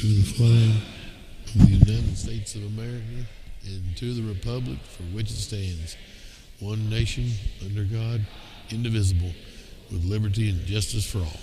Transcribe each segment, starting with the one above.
to the flag of the United States of America and to the republic for which it stands, one nation, under God, indivisible, with liberty and justice for all.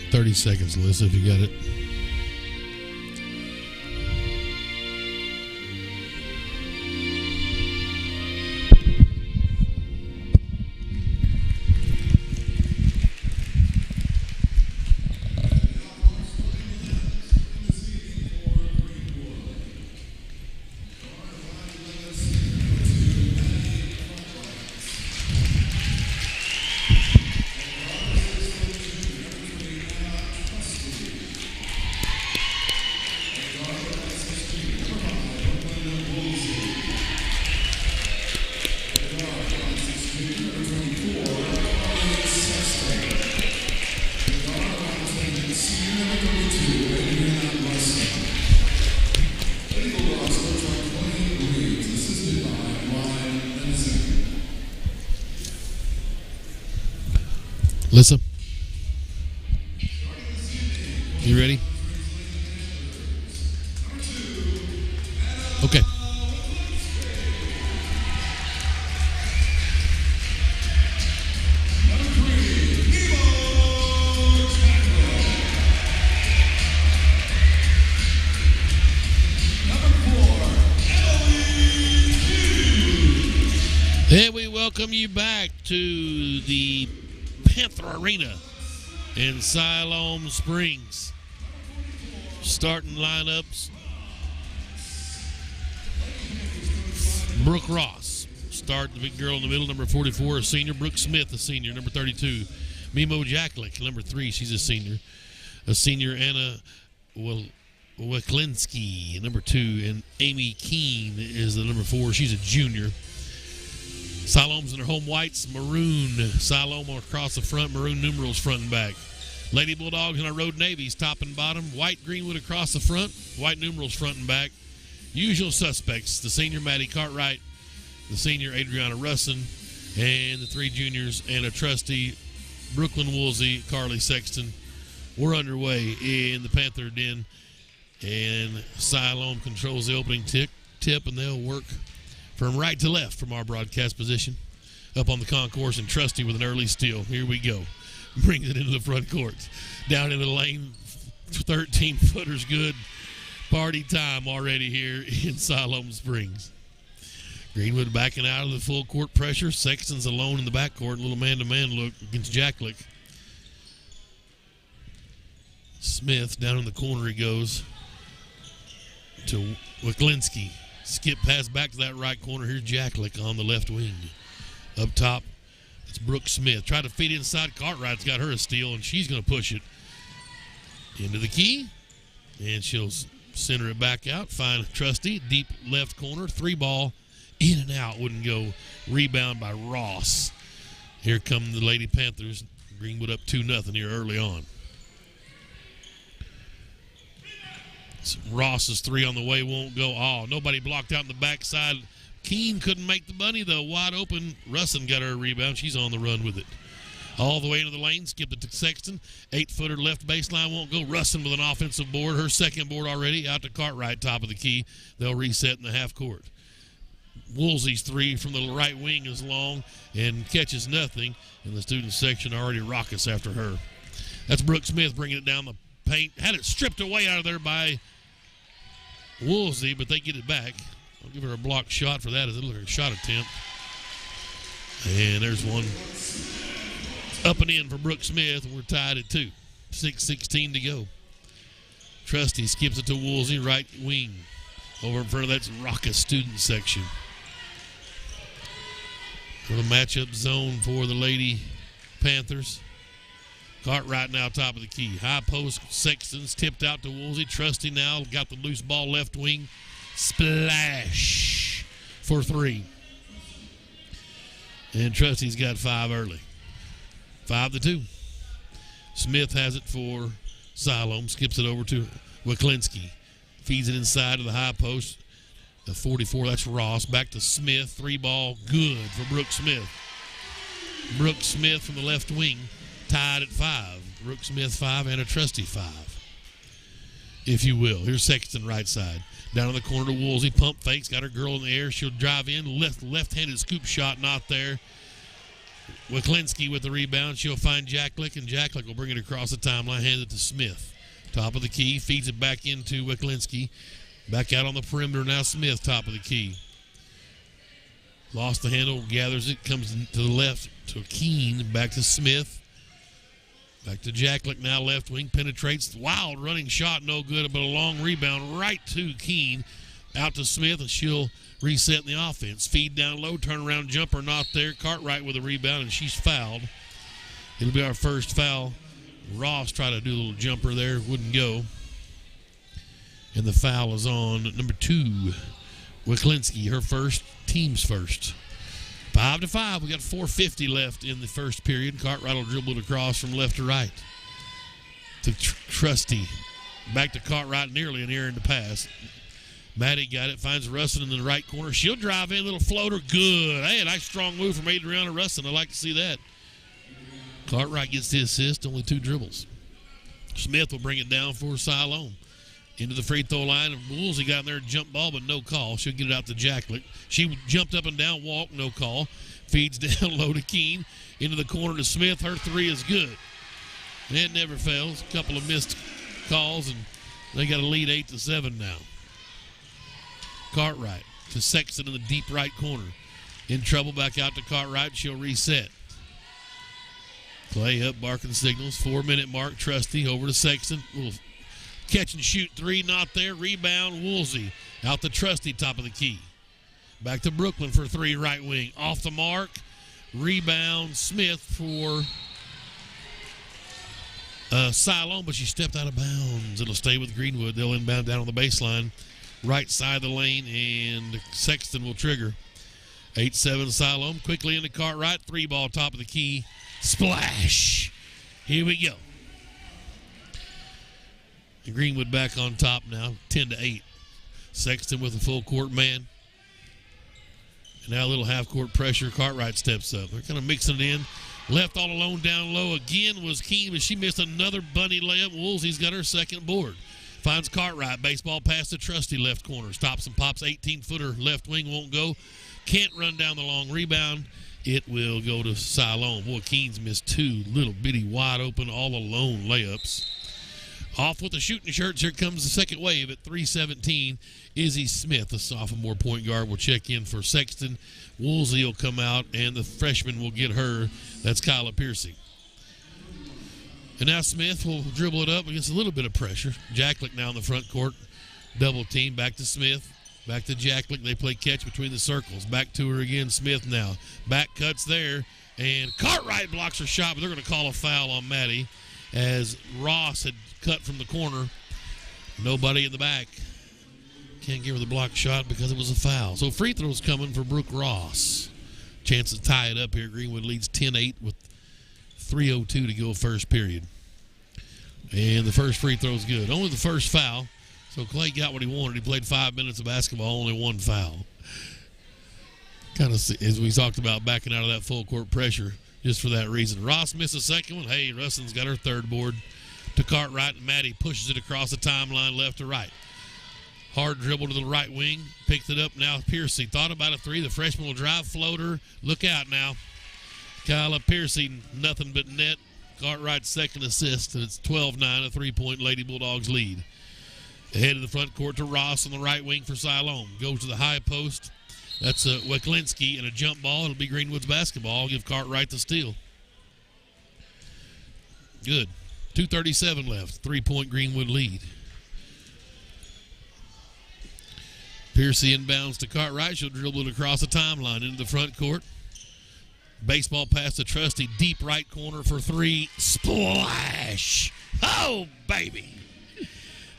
30 seconds, Alyssa, if you got it. Alyssa, you ready? Okay. And we welcome you back to the Panther Arena in Siloam Springs. Starting lineups: Brooke Ross, start the big girl in the middle, number 44, a senior. Brooke Smith, a senior, number 32. Mimo Jacklick, number 3, she's a senior. A senior, Anna Weklinski, number 2, and Amy Keene is the number 4. She's a junior. Siloam's in their home whites, maroon. Siloam across the front, maroon numerals front and back. Lady Bulldogs and our Road Navies top and bottom. White Greenwood across the front, white numerals front and back. Usual suspects: the senior Maddie Cartwright, the senior Adriana Russin, and the 3 juniors and a trustee, Brooklyn Woolsey, Carly Sexton. We're underway in the Panther Den, and Siloam controls the opening tip, and they'll work from right to left from our broadcast position up on the concourse, and Trusty with an early steal. Here we go. Brings it into the front courts. Down into the lane, 13-footers good. Party time already here in Siloam Springs. Greenwood backing out of the full court pressure. Sexton's alone in the backcourt. A little man-to-man look against Jacklick. Smith down in the corner he goes to Weklinski. Skip pass back to that right corner. Here's Jacklick on the left wing. Up top, it's Brooke Smith. Try to feed inside. Cartwright's got her a steal, and she's going to push it into the key. And she'll center it back out. Find Trusty. Deep left corner. 3-ball. In and out. Wouldn't go. Rebound by Ross. Here come the Lady Panthers. Greenwood up 2-0 here early on. Ross's 3 on the way won't go. Oh, nobody blocked out in the backside. Keene couldn't make the money, though. Wide open. Russin got her a rebound. She's on the run with it. All the way into the lane, skip it to Sexton. 8-footer left baseline won't go. Russin with an offensive board. Her second board already. Out to Cartwright, top of the key. They'll reset in the half court. Woolsey's three from the right wing is long and catches nothing. And the student section already raucous after her. That's Brooke Smith bringing it down the paint. Had it stripped away out of there by Woolsey, but they get it back. I'll give her a blocked shot for that as it looks like a shot attempt. And there's one up and in for Brooke Smith, and we're tied at 2. 6:16 to go. Trusty skips it to Woolsey, right wing. Over in front of that raucous student section. For the matchup zone for the Lady Panthers. Cartwright now top of the key. High post, Sexton's tipped out to Woolsey. Trusty now got the loose ball left wing. Splash for 3. And Trusty's got 5 early. 5-2. Smith has it for Siloam. Skips it over to Waklinski. Feeds it inside to the high post. The 44, that's Ross. Back to Smith. 3-ball, good for Brooke Smith. Brooke Smith from the left wing, tied at 5. Brooke Smith 5 and a Trusty 5, if you will. Here's Sexton right side. Down in the corner to Woolsey. Pump fakes. Got her girl in the air. She'll drive in. Left-handed scoop shot, not there. Waklinski with the rebound. She'll find Jacklick, and Jacklick will bring it across the timeline. Hand it to Smith. Top of the key. Feeds it back into Waklinski. Back out on the perimeter now. Smith, top of the key. Lost the handle. Gathers it. Comes to the left to Keene. Back to Smith. Back to Jacklick now. Left wing. Penetrates. Wild running shot. No good, but a long rebound right to Keene. Out to Smith, and she'll reset in the offense. Feed down low. Turnaround jumper not there. Cartwright with a rebound, and she's fouled. It'll be our first foul. Ross tried to do a little jumper there. Wouldn't go. And the foul is on number 2, Waklinski. Her first, team's first. 5-5. We got 4:50 left in the first period. Cartwright will dribble it across from left to right. To Trusty. Back to Cartwright, nearly an errand to pass. Maddie got it, finds Russin in the right corner. She'll drive in, little floater, good. Hey, a nice strong move from Adriana Russin. I like to see that. Cartwright gets the assist, only 2 dribbles. Smith will bring it down for Siloam. Into the free throw line, and Woolsey got in there, jump ball, but no call. She'll get it out to Jacklick. She jumped up and down, walk, no call. Feeds down low to Keene. Into the corner to Smith. Her 3 is good. It never fails. A couple of missed calls, and they got a lead 8-7 now. Cartwright to Sexton in the deep right corner. In trouble, back out to Cartwright. She'll reset. Clay up, barking signals. 4-minute mark. Trusty over to Sexton. Little catch and shoot 3, not there. Rebound, Woolsey. Out to Trusty, top of the key. Back to Brooklyn for 3, right wing. Off the mark. Rebound, Smith for Siloam, but she stepped out of bounds. It'll stay with Greenwood. They'll inbound down on the baseline. Right side of the lane, and Sexton will trigger. 8-7 Siloam. Quickly into Cartwright. 3-ball, top of the key. Splash. Here we go. And Greenwood back on top now, 10-8. Sexton with a full court man. And now a little half-court pressure. Cartwright steps up. They're kind of mixing it in. Left all alone down low again was Keene, but she missed another bunny layup. Woolsey's got her second board. Finds Cartwright. Baseball pass to Trusty, left corner. Stops and pops. 18-footer left wing won't go. Can't run down the long rebound. It will go to Siloam. Boy, Keene's missed 2 little bitty wide open all alone layups. Off with the shooting shirts. Here comes the second wave at 3:17. Izzy Smith, the sophomore point guard, will check in for Sexton. Woolsey will come out, and the freshman will get her. That's Kyla Piercy. And now Smith will dribble it up against a little bit of pressure. Jacklick now in the front court. Double team. Back to Smith. Back to Jacklick. They play catch between the circles. Back to her again. Smith now. Back cuts there. And Cartwright blocks her shot, but they're going to call a foul on Maddie as Ross had cut from the corner. Nobody in the back. Can't give her the block shot because it was a foul. So free throws coming for Brooke Ross. Chance to tie it up here. Greenwood leads 10-8 with 3:02 to go first period. And the first free throw is good. Only the first foul. So Clay got what he wanted. He played 5 minutes of basketball, only 1 foul. Kind of, as we talked about, backing out of that full court pressure. just for that reason. Ross missed a second one. Hey, Russell's got her third board to Cartwright, and Maddie pushes it across the timeline left to right. Hard dribble to the right wing. Picked it up now. Piercy thought about a three. The freshman will drive floater. Look out now. Kyla Piercy, nothing but net. Cartwright's second assist, and it's 12-9, a three-point Lady Bulldogs lead. Ahead of the front court to Ross on the right wing for Siloam. Goes to the high post. That's Weklinski, and a jump ball. It'll be Greenwood's basketball. I'll give Cartwright the steal. Good. 2:37 left. 3-point Greenwood lead. Piercy inbounds to Cartwright. She'll dribble it across the timeline into the front court. Baseball pass to Trusty. Deep right corner for three. Splash! Oh, baby!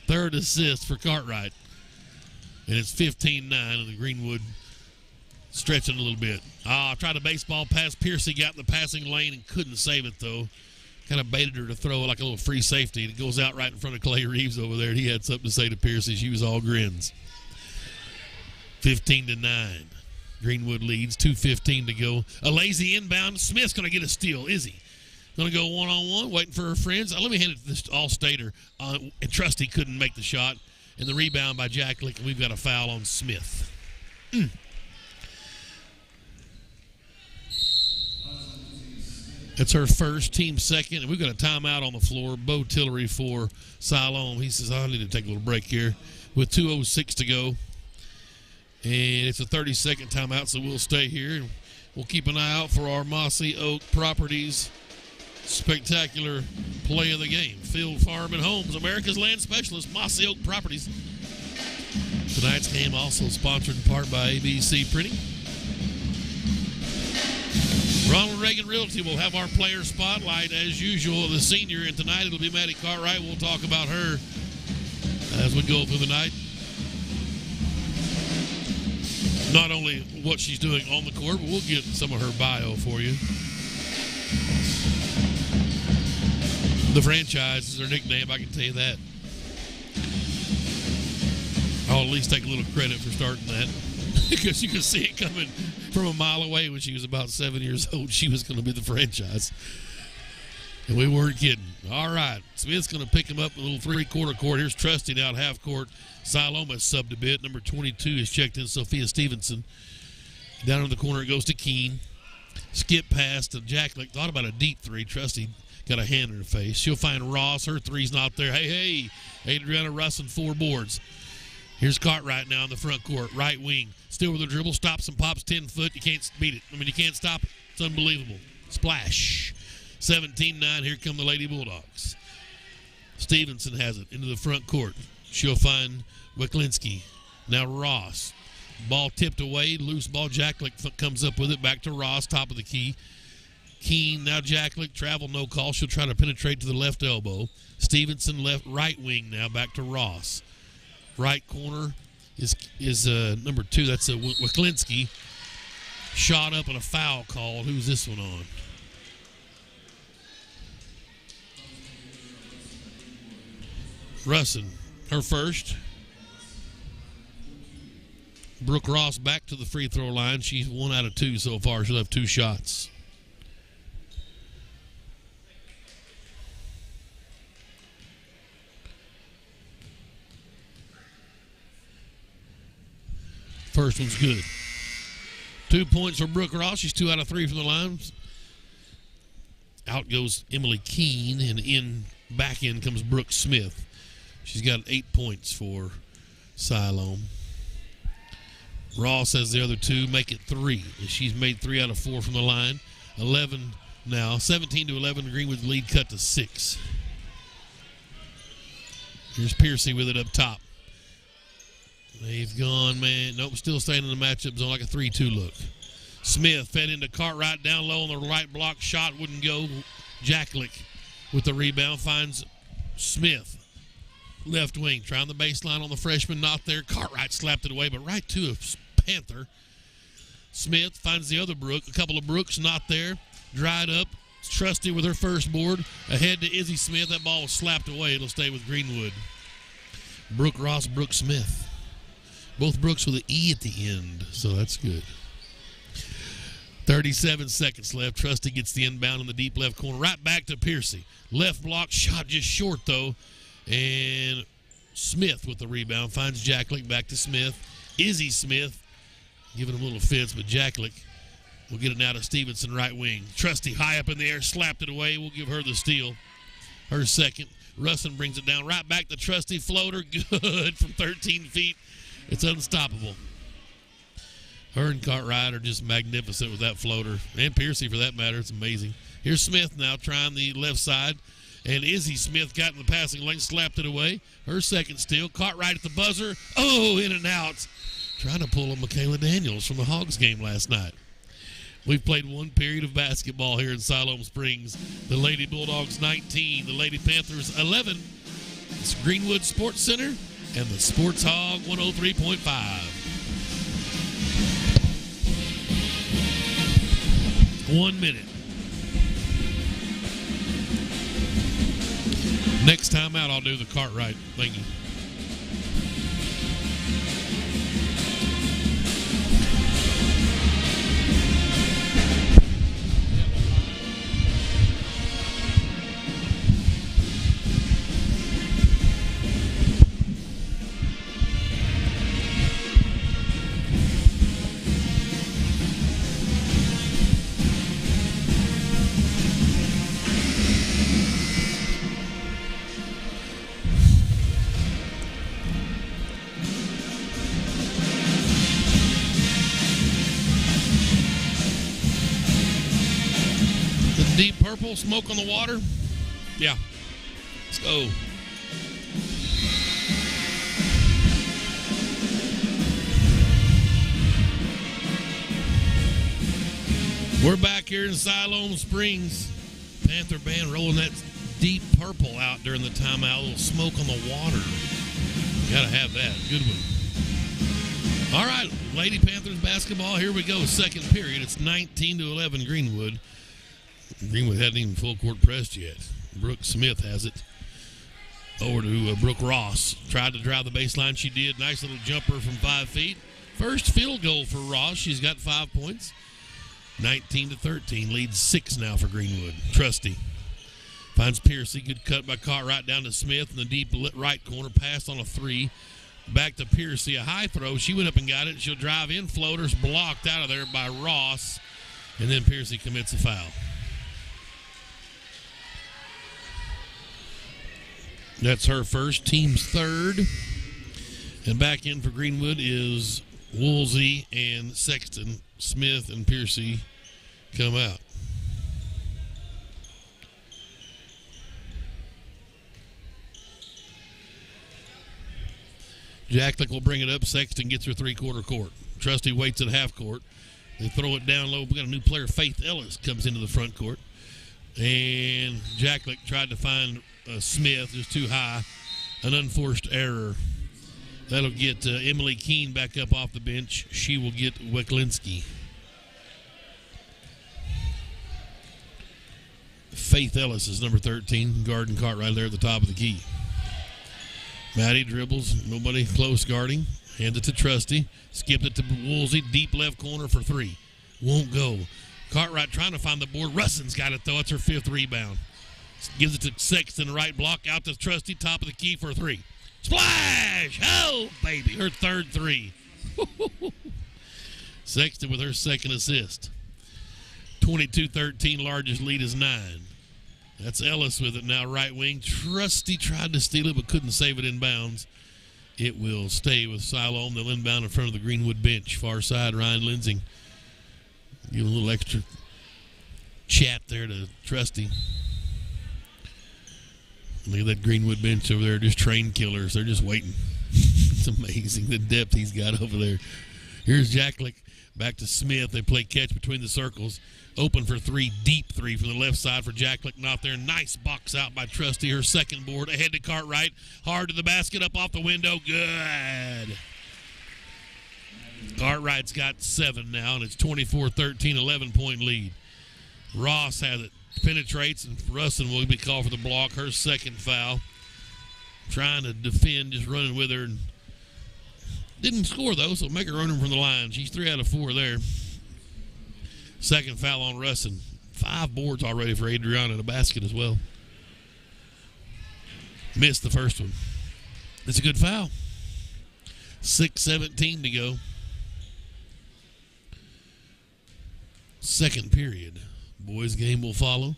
Third assist for Cartwright. And it's 15-9, and the Greenwood stretching a little bit. Tried a baseball pass. Piercy got in the passing lane and couldn't save it, though. Kind of baited her to throw like a little free safety. And it goes out right in front of Clay Reeves over there. And he had something to say to Piercy. She was all grins. 15-9. Greenwood leads. 2:15 to go. A lazy inbound. Smith's going to get a steal. Is he? Going to go one-on-one, waiting for her friends. Let me hand it to this all-stater. And Trusty couldn't make the shot. And the rebound by Jack Lick, and we've got a foul on Smith. That's her first, team second, and we've got a timeout on the floor. Bo Tillery for Siloam. He says, I need to take a little break here with 2:06 to go. And it's a 30-second timeout, so we'll stay here. And we'll keep an eye out for our Mossy Oak Properties spectacular play of the game. Field, Farm, and Homes, America's land specialist, Mossy Oak Properties. Tonight's game also sponsored in part by ABC Printing. Ronald Reagan Realty will have our player spotlight as usual, the senior, and tonight it'll be Maddie Cartwright. We'll talk about her as we go through the night. Not only what she's doing on the court, but we'll get some of her bio for you. The franchise is her nickname, I can tell you that. I'll at least take a little credit for starting that. Because you can see it coming from a mile away when she was about 7 years old. She was going to be the franchise. And we weren't kidding. All right. Smith's going to pick him up a little three-quarter court. Here's Trusty now at half court. Siloam has subbed a bit. Number 22 is checked in, Sophia Stevenson. Down in the corner it goes to Keene. Skip pass to Jack Lick. Thought about a deep three. Trusty got a hand in her face. She'll find Ross. Her three's not there. Hey. Adriana Russin, 4 boards. Here's Cartwright now in the front court. Right wing. Still with the dribble. Stops and pops 10 foot. You can't beat it. You can't stop it. It's unbelievable. Splash. 17-9. Here come the Lady Bulldogs. Stevenson has it into the front court. She'll find Weklinski. Now Ross. Ball tipped away. Loose ball. Jacklick comes up with it. Back to Ross. Top of the key. Keene. Now Jacklick. Travel. No call. She'll try to penetrate to the left elbow. Stevenson right wing now. Back to Ross. Right corner is number 2. That's Weklinski. Shot up and a foul called. Who's this one on? Russin, her first. Brooke Ross back to the free throw line. She's 1 out of 2 so far. She'll have 2 shots. First one's good. 2 points for Brooke Ross. She's 2 out of 3 from the line. Out goes Emily Keene, and back in comes Brooke Smith. She's got 8 points for Siloam. Ross has the other 2, make it 3. She's made 3 out of 4 from the line. 11 now, 17-11. Greenwood's lead cut to 6. Here's Piercy with it up top. They've gone, man. Nope, still staying in the matchup zone like a 3-2 look. Smith fed into Cartwright down low on the right block. Shot wouldn't go. Jacklick with the rebound finds Smith. Left wing, trying the baseline on the freshman. Not there. Cartwright slapped it away, but right to a Panther. Smith finds the other Brook. A couple of Brooks not there. Dried up. Trusty with her first board. Ahead to Izzy Smith. That ball was slapped away. It'll stay with Greenwood. Brooke Ross, Brooke Smith. Both Brooks with an E at the end, so that's good. 37 seconds left. Trusty gets the inbound in the deep left corner. Right back to Piercy. Left block shot just short, though. And Smith with the rebound. Finds Jacklick. Back to Smith. Izzy Smith giving him a little fits, but Jacklick will get it now to Stevenson, right wing. Trusty high up in the air. Slapped it away. We'll give her the steal. Her second. Russin brings it down. Right back to Trusty. Floater. Good from 13 feet. It's unstoppable. Her and Cartwright are just magnificent with that floater. And Piercy, for that matter. It's amazing. Here's Smith now trying the left side. And Izzy Smith got in the passing lane, slapped it away. Her second steal. Cartwright at the buzzer. Oh, in and out. Trying to pull a Michaela Daniels from the Hogs game last night. We've played one period of basketball here in Siloam Springs. The Lady Bulldogs 19, the Lady Panthers 11. It's Greenwood Sports Center and the Sports Hog 103.5. 1 minute. Next time out, I'll do the Cartwright thingy. Deep purple, smoke on the water. Yeah. Let's go. We're back here in Siloam Springs. Panther band rolling that deep purple out during the timeout. A little smoke on the water. Gotta have that. Good one. All right, Lady Panthers basketball. Here we go. Second period. It's 19-11 Greenwood. Greenwood hadn't even full court pressed yet. Brooke Smith has it over to Brooke Ross. Tried to drive the baseline. She did. Nice little jumper from 5 feet. First field goal for Ross. She's got 5 points. 19-13. Leads 6 now for Greenwood. Trusty finds Piercy. Good cut by Cartwright down to Smith in the deep right corner. Pass on a 3. Back to Piercy. A high throw. She went up and got it. She'll drive in. Floaters blocked out of there by Ross. And then Piercy commits a foul. That's her first, team's third. And back in for Greenwood is Woolsey and Sexton. Smith and Piercy come out. Jacklick will bring it up. Sexton gets her three-quarter court. Trusty waits at half court. They throw it down low. We got a new player, Faith Ellis, comes into the front court. And Jacklick tried to find Smith, is too high. An unforced error. That'll get Emily Keene back up off the bench. She will get Weklinski. Faith Ellis is number 13. Guarding Cartwright there at the top of the key. Maddie dribbles. Nobody close guarding. Hands it to Trusty. Skipped it to Woolsey. Deep left corner for 3. Won't go. Cartwright trying to find the board. Russin's got it, though. It's her 5th rebound. Gives it to Sexton, right block, out to Trusty, top of the key for 3. Splash! Oh, baby, her 3rd 3. Sexton with her 2nd assist. 22-13, largest lead is 9. That's Ellis with it now, right wing. Trusty tried to steal it, but couldn't save it in bounds. It will stay with Siloam. They'll inbound in front of the Greenwood bench. Far side, Ryan Lindsay. Give a little extra chat there to Trusty. Look at that Greenwood bench over there, just train killers. They're just waiting. It's amazing the depth he's got over there. Here's Jacklick. Back to Smith. They play catch between the circles. Open for 3, deep 3 from the left side for Jacklick. Not there. Nice box out by Trusty. Her second board. Ahead to Cartwright. Hard to the basket. Up off the window. Good. Cartwright's got 7 now, and it's 24-13, 11-point lead. Ross has it. Penetrates, and Russin will be called for the block. Her second foul. Trying to defend, just running with her. And didn't score, though, so make her run him from the line. She's 3 out of 4 there. Second foul on Russin. 5 boards already for Adriana in a basket as well. Missed the first one. It's a good foul. 6:17 to go. Second period. Boys game will follow.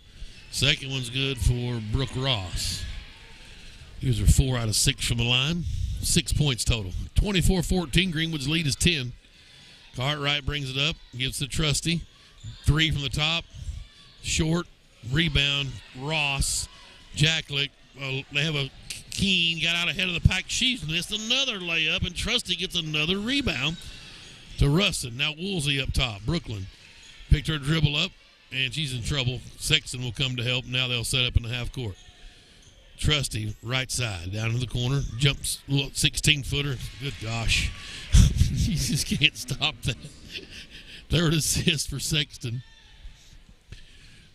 Second one's good for Brooke Ross. Here's her 4 out of 6 from the line. 6 points total. 24-14. Greenwood's lead is 10. Cartwright brings it up. Gives to Trusty. 3 from the top. Short. Rebound. Ross. Jacklick. They have a Keene. Got out ahead of the pack. She's missed another layup. And Trusty gets another rebound to Russin. Now Woolsey up top. Brooklyn picked her dribble up. And she's in trouble. Sexton will come to help. Now they'll set up in the half court. Trusty, right side, down in the corner. Jumps, 16-footer. Good gosh. You just can't stop that. Third assist for Sexton.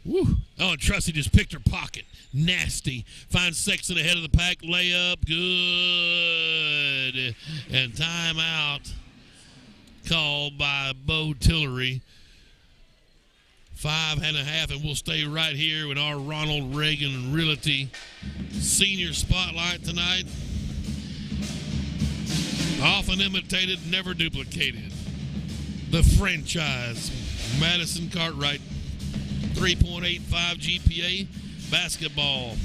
Woo. Oh, and Trusty just picked her pocket. Nasty. Finds Sexton ahead of the pack. Layup. Good. And timeout called by Bo Tillery. 5.5, and we'll stay right here with our Ronald Reagan Realty Senior Spotlight tonight. Often imitated, never duplicated. The franchise, Madison Cartwright, 3.85 GPA. Basketball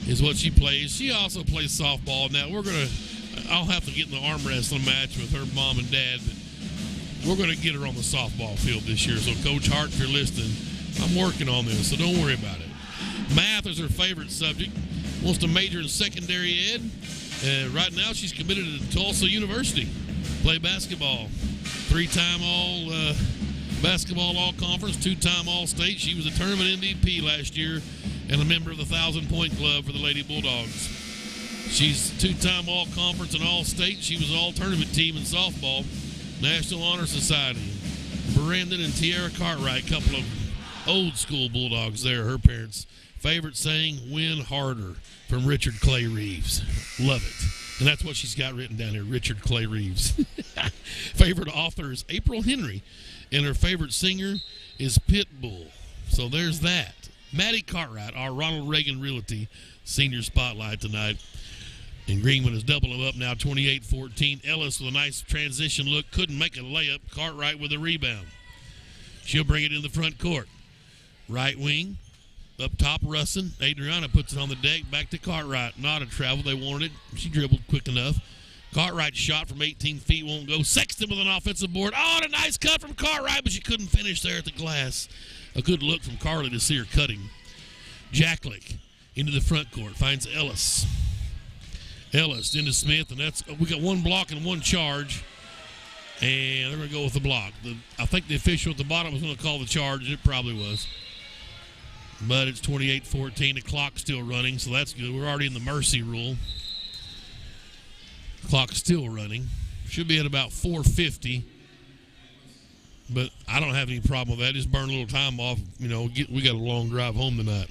is what she plays. She also plays softball. Now I'll have to get in the arm wrestling match with her mom and dad, but we're going to get her on the softball field this year. So, Coach Hart, if you're listening, I'm working on this, so don't worry about it. Math is her favorite subject. Wants to major in secondary ed. Right now, she's committed to Tulsa University. Play basketball. 3-time basketball all-conference, 2-time all-state. She was a tournament MVP last year and a member of the 1,000-point club for the Lady Bulldogs. She's 2-time all-conference and all-state. She was all-tournament team in softball. National Honor Society. Brandon and Tiara Cartwright, couple of old-school Bulldogs there, her parents. Favorite saying, win harder, from Richard Clay Reeves. Love it. And that's what she's got written down here, Richard Clay Reeves. Favorite author is April Henry, and her favorite singer is Pitbull. So there's that. Maddie Cartwright, our Ronald Reagan Realty Senior Spotlight tonight. And Greenwood is doubling up now, 28-14. Ellis with a nice transition look. Couldn't make a layup. Cartwright with a rebound. She'll bring it in the front court. Right wing. Up top, Russin. Adriana puts it on the deck. Back to Cartwright. Not a travel. They wanted it. She dribbled quick enough. Cartwright shot from 18 feet. Won't go. Sexton with an offensive board. Oh, and a nice cut from Cartwright, but she couldn't finish there at the glass. A good look from Carly to see her cutting. Jacklick into the front court. Finds Ellis. Ellis into Smith, and we got one block and one charge, and they're going to go with the block. I think the official at the bottom was going to call the charge. It probably was. But it's 28-14. The clock's still running, so that's good. We're already in the mercy rule. Clock's still running. Should be at about 4:50, but I don't have any problem with that. Just burn a little time off. We got a long drive home tonight.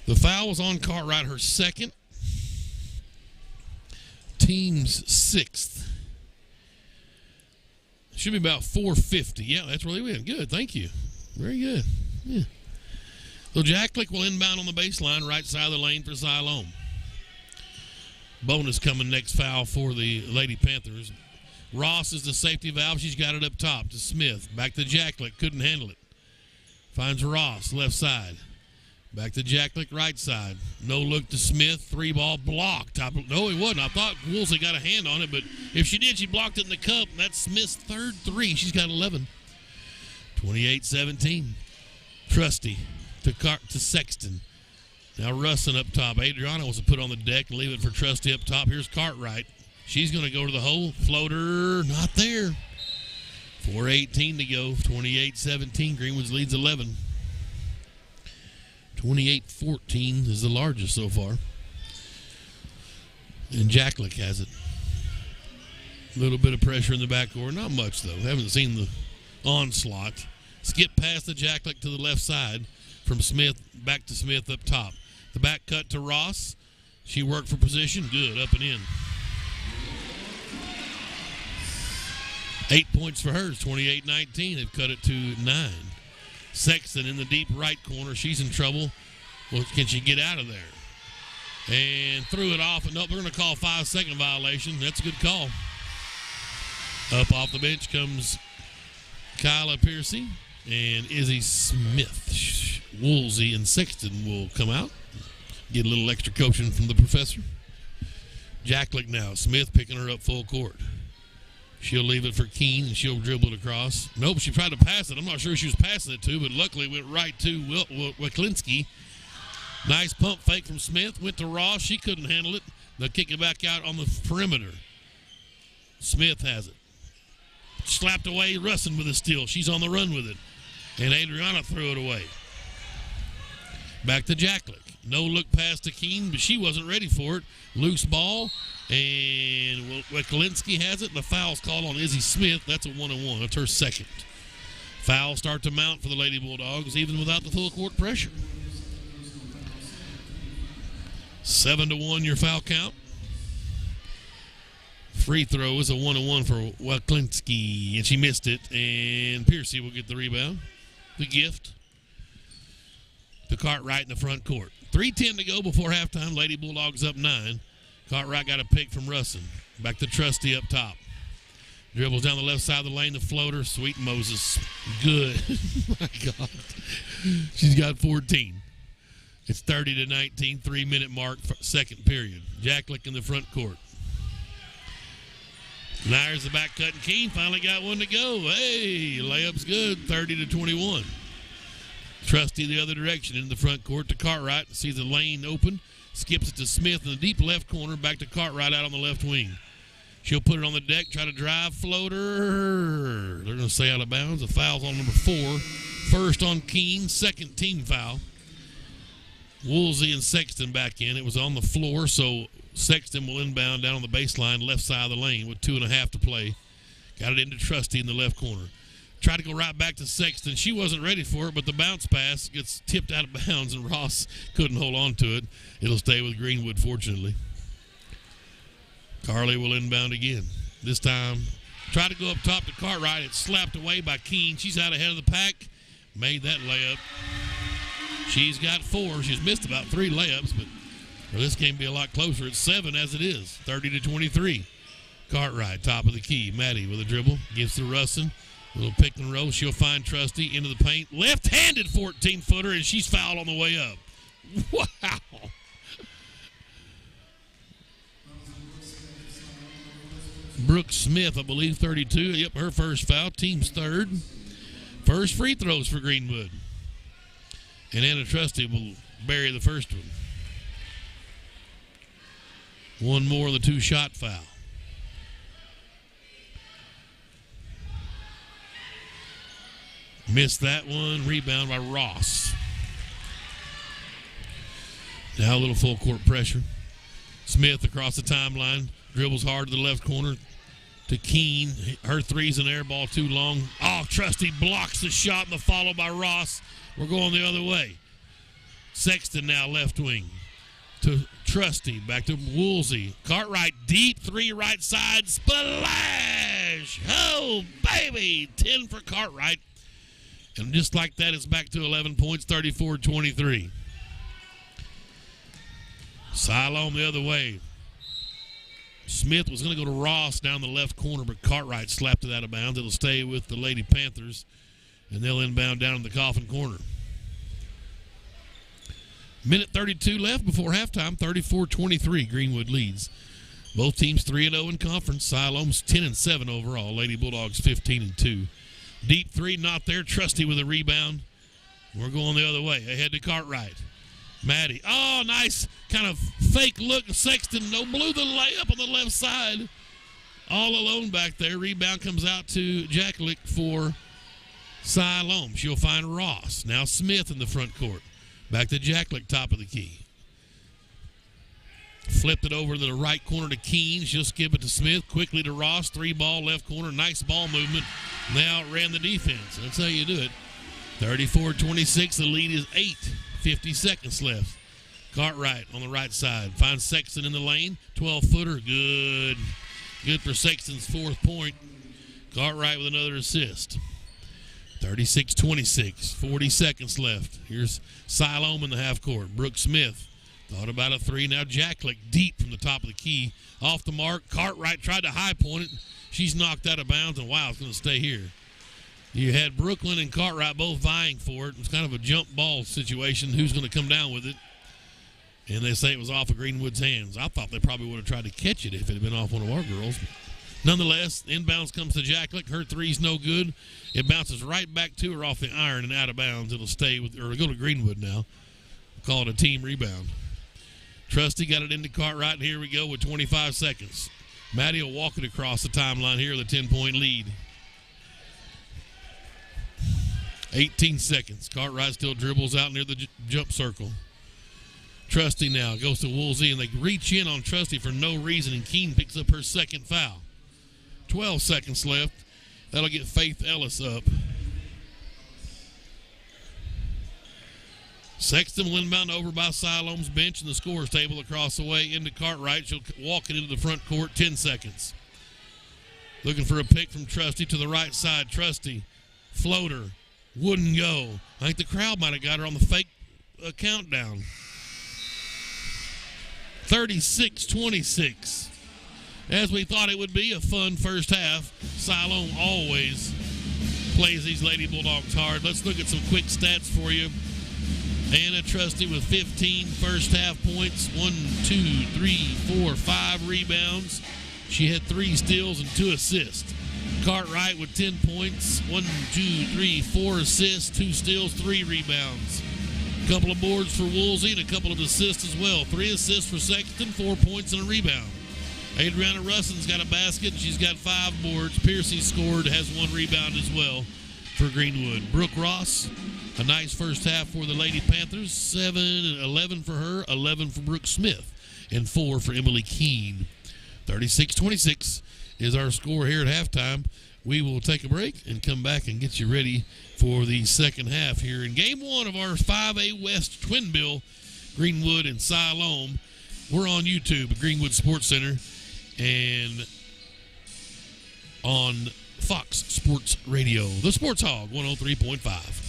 The foul was on Cartwright, her second. Team's 6th. Should be about 4:50. Yeah, that's really good. Good, thank you. Very good. Yeah. So Jacklick will inbound on the baseline, right side of the lane for Siloam. Bonus coming next foul for the Lady Panthers. Ross is the safety valve. She's got it up top to Smith. Back to Jacklick. Couldn't handle it. Finds Ross, left side. Back to Jacklick, right side. No look to Smith. 3-ball blocked. No, it wasn't. I thought Woolsey got a hand on it, but if she did, she blocked it in the cup. That's Smith's third 3. She's got 11. 28-17. Trusty to Sexton. Now Russin up top. Adriana wants to put on the deck and leave it for Trusty up top. Here's Cartwright. She's going to go to the hole. Floater, not there. 4:18 to go. 28-17. Greenwood's leads 11. 28-14 is the largest so far. And Jacklick has it. A little bit of pressure in the backcourt. Not much, though. Haven't seen the onslaught. Skip past the Jacklick to the left side from Smith. Back to Smith up top. The back cut to Ross. She worked for position. Good. Up and in. 8 points for hers, 28-19. They've cut it to 9. Sexton in the deep right corner. She's in trouble. Well, can she get out of there? And threw it off. And nope, they're going to call 5-second violation. That's a good call. Up off the bench comes Kyla Piercy and Izzy Smith. Woolsey and Sexton will come out. Get a little extra coaching from the professor. Jacklick now. Smith picking her up full court. She'll leave it for Keene, and she'll dribble it across. Nope, she tried to pass it. I'm not sure who she was passing it to, but luckily it went right to Wiklinski. Nice pump fake from Smith. Went to Ross. She couldn't handle it. They'll kick it back out on the perimeter. Smith has it. Slapped away. Russin with a steal. She's on the run with it. And Adriana threw it away. Back to Jacklick. No look pass to Keene, but she wasn't ready for it. Loose ball. And Wiklinski has it. The foul's called on Izzy Smith. That's a 1-on-1. That's her second. Foul start to mount for the Lady Bulldogs, even without the full court pressure. 7-1 your foul count. Free throw is a 1-on-1 for Wiklinski, and she missed it. And Piercy will get the rebound. The gift to Cartwright in the front court. 3:10 to go before halftime. Lady Bulldogs up 9. Cartwright got a pick from Russin. Back to Trusty up top. Dribbles down the left side of the lane. The floater. Sweet Moses. Good. My God. She's got 14. It's 30-19. 3-minute mark. Second period. Jacklick in the front court. Myers the back cut, and Keene finally got one to go. Hey, layup's good. 30-21. Trusty the other direction in the front court to Cartwright. Sees the lane open. Skips it to Smith in the deep left corner. Back to Cartwright out on the left wing. She'll put it on the deck, try to drive. Floater. They're going to say out of bounds. A foul's on number 4. First on Keene. Second team foul. Woolsey and Sexton back in. It was on the floor, so Sexton will inbound down on the baseline, left side of the lane with 2.5 to play. Got it into Trusty in the left corner. Tried to go right back to Sexton. She wasn't ready for it, but the bounce pass gets tipped out of bounds, and Ross couldn't hold on to it. It'll stay with Greenwood, fortunately. Carly will inbound again. This time, tried to go up top to Cartwright. It's slapped away by Keene. She's out ahead of the pack. Made that layup. She's got 4. She's missed about 3 layups, but this game will be a lot closer. It's 7 as it is, 30-23. Cartwright, top of the key. Maddie with a dribble. Gives to Russin. Little pick and roll. She'll find Trusty into the paint. Left-handed 14-footer, and she's fouled on the way up. Wow. Brooke Smith, I believe, 32. Yep, her first foul. Team's third. First free throws for Greenwood. And Anna Trusty will bury the first one. One more of the 2-shot foul. Missed that one. Rebound by Ross. Now a little full court pressure. Smith across the timeline. Dribbles hard to the left corner to Keene. Her three's an air ball too long. Oh, Trusty blocks the shot and the follow by Ross. We're going the other way. Sexton now left wing to Trusty. Back to Woolsey. Cartwright deep 3 right side. Splash! Oh, baby! 10 for Cartwright. And just like that, it's back to 11 points, 34-23. Siloam the other way. Smith was going to go to Ross down the left corner, but Cartwright slapped it out of bounds. It'll stay with the Lady Panthers, and they'll inbound down in the Coffin corner. Minute 32 left before halftime, 34-23. Greenwood leads. Both teams 3-0 in conference. Siloam's 10-7 overall. Lady Bulldogs 15-2. Deep 3, not there. Trusty with a rebound. We're going the other way. Ahead to Cartwright. Maddie. Oh, nice kind of fake look. Sexton blew the layup on the left side. All alone back there. Rebound comes out to Jacklick for Siloam. She'll find Ross. Now Smith in the front court. Back to Jacklick, top of the key. Flipped it over to the right corner to Keene. She'll skip it to Smith. Quickly to Ross. 3-ball left corner. Nice ball movement. Now ran the defense. That's how you do it. 34-26. The lead is 8. 50 seconds left. Cartwright on the right side. Finds Sexton in the lane. 12-footer. Good. Good for Sexton's 4th point. Cartwright with another assist. 36-26, 40 seconds left. Here's Siloam in the half court. Brooke Smith thought about a three. Now Jacklick deep from the top of the key. Off the mark. Cartwright tried to high point it. She's knocked out of bounds, and wow, it's going to stay here. You had Brooklyn and Cartwright both vying for it. It was kind of a jump ball situation. Who's going to come down with it? And they say it was off of Greenwood's hands. I thought they probably would have tried to catch it if it had been off one of our girls. Nonetheless, inbounds comes to Jacklick. Her three's no good. It bounces right back to her off the iron and out of bounds. It'll stay with, or go to Greenwood now. We'll call it a team rebound. Trusty got it into Cartwright, and here we go with 25 seconds. Maddie will walk it across the timeline here with a 10-point lead. 18 seconds. Cartwright still dribbles out near the jump circle. Trusty now goes to Woolsey, and they reach in on Trusty for no reason, and Keene picks up her second foul. 12 seconds left. That'll get Faith Ellis up. Sexton will inbound over by Siloam's bench in the scorer's table across the way into Cartwright. She'll walk it into the front court. 10 seconds. Looking for a pick from Trusty to the right side. Trusty, floater, wouldn't go. I think the crowd might have got her on the fake countdown. 36-26. As we thought it would be, a fun first half. Siloam always plays these Lady Bulldogs hard. Let's look at some quick stats for you. Anna Trusty with 15 first half points. 1, 2, 3, 4, 5 rebounds. She had 3 steals and 2 assists. Cartwright with 10 points. 1, 2, 3, 4 assists, 2 steals, 3 rebounds. A couple of boards for Woolsey and a couple of assists as well. 3 assists for Sexton, 4 points and a rebound. Adriana Russon's got a basket, and she's got 5 boards. Piercy scored, has 1 rebound as well for Greenwood. Brooke Ross, a nice first half for the Lady Panthers. 7 and 11 for her, 11 for Brooke Smith, and 4 for Emily Keene. 36-26 is our score here at halftime. We will take a break and come back and get you ready for the second half here in Game 1 of our 5A West Twin Bill, Greenwood and Siloam. We're on YouTube at Greenwood Sports Center and on Fox Sports Radio, the Sports Hog 103.5.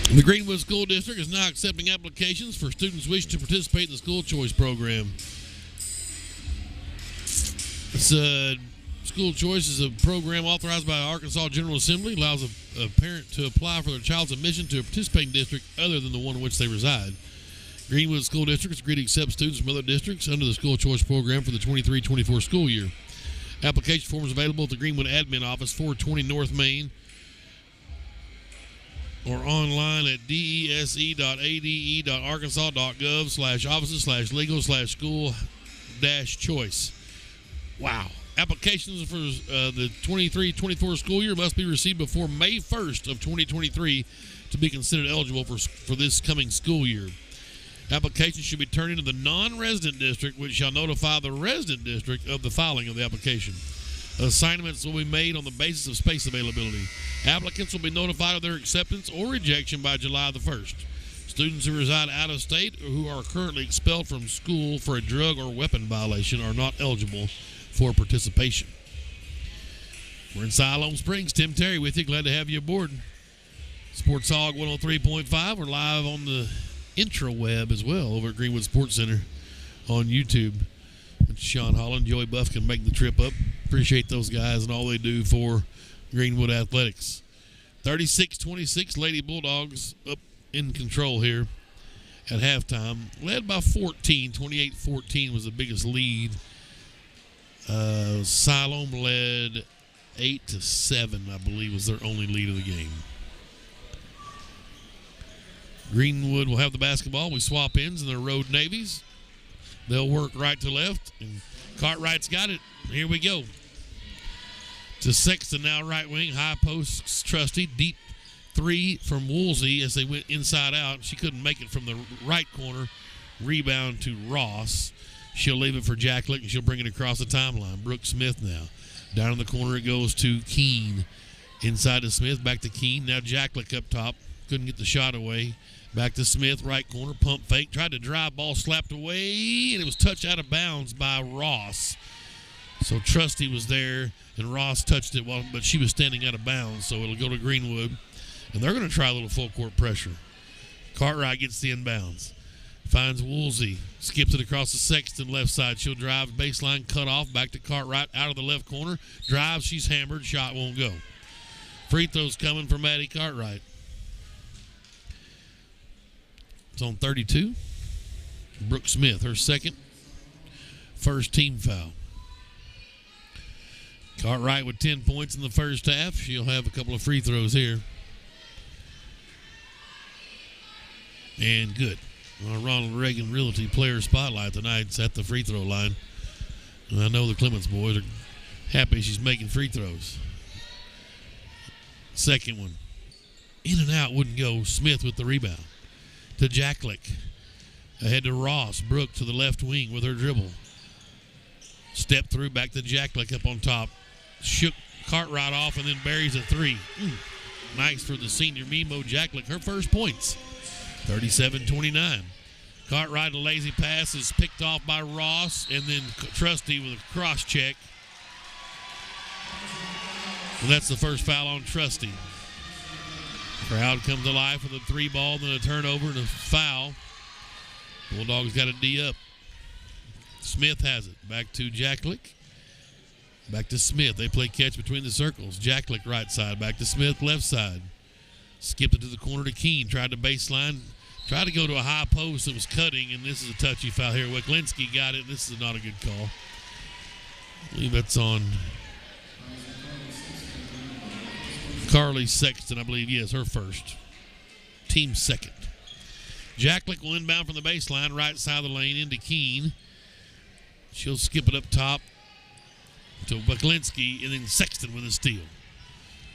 The Greenwood School District is now accepting applications for students wishing to participate in the school choice program. School choice is a program authorized by the Arkansas General Assembly. Allows a parent to apply for their child's admission to a participating district other than the one in which they reside. Greenwood School District is agreed to accept students from other districts under the school choice program for the 23-24 school year. Application forms available at the Greenwood Admin Office, 420 North Main, or online at dese.ade.arkansas.gov/offices/legal/school-choice. Wow. Applications for the 23-24 school year must be received before May 1st of 2023 to be considered eligible for this coming school year. Applications should be turned into the non-resident district, which shall notify the resident district of the filing of the application. Assignments will be made on the basis of space availability. Applicants will be notified of their acceptance or rejection by July the 1st. Students who reside out of state or who are currently expelled from school for a drug or weapon violation are not eligible for participation. We're in Siloam Springs. Tim Terry with you. Glad to have you aboard. Sports Hog 103.5. We're live on the intraweb as well over at Greenwood Sports Center on YouTube. Sean Holland, Joey Buffkin making the trip up. Appreciate those guys and all they do for Greenwood Athletics. 36-26, Lady Bulldogs up in control here at halftime. Led by 14. 28-14 was the biggest lead. Siloam led 8-7, I believe, was their only lead of the game. Greenwood will have the basketball. We swap ends in their road navies. They'll work right to left, and Cartwright's got it. Here we go. To Sexton now, right wing, high post, Trusty, deep three from Woolsey as they went inside out. She couldn't make it from the right corner. Rebound to Ross. She'll leave it for Jacklick, and she'll bring it across the timeline. Brooke Smith now. Down in the corner it goes to Keene. Inside to Smith, back to Keene. Now Jacklick up top. Couldn't get the shot away. Back to Smith, right corner, pump fake. Tried to drive, ball slapped away, and it was touched out of bounds by Ross. So Trusty was there, and Ross touched it, but she was standing out of bounds, so it'll go to Greenwood. And they're going to try a little full court pressure. Cartwright gets the inbounds. Finds Woolsey. Skips it across the Sexton left side. She'll drive, baseline cut off, back to Cartwright, out of the left corner. Drives, she's hammered, shot won't go. Free throws coming for Maddie Cartwright. It's on 32. Brooke Smith, her second. First team foul. Cartwright with 10 points in the first half. She'll have a couple of free throws here. And good. Ronald Reagan Realty Player Spotlight tonight's at the free throw line. And I know the Clements boys are happy she's making free throws. Second one. In and out wouldn't go. Smith with the rebound. To Jacklick. Ahead to Ross. Brooke to the left wing with her dribble. Step through, back to Jacklick up on top. Shook Cartwright off and then buries a three. Nice for the senior Mimo Jacklick. Her first points. 37-29. Cartwright, a lazy pass, is picked off by Ross, and then Trusty with a cross check. And that's the first foul on Trusty. Crowd comes to life with a three ball, then a turnover and a foul. Bulldogs got a D up. Smith has it. Back to Jacklick. Back to Smith. They play catch between the circles. Jacklick right side. Back to Smith left side. Skipped it to the corner to Keene. Tried to baseline. Tried to go to a high post that was cutting, and this is a touchy foul here. Wicklinski got it. This is not a good call. I believe that's on Carly Sexton, I believe. Yes, her first. Team second. Jacklick will inbound from the baseline, right side of the lane into Keene. She'll skip it up top to Wicklinski, and then Sexton with a steal.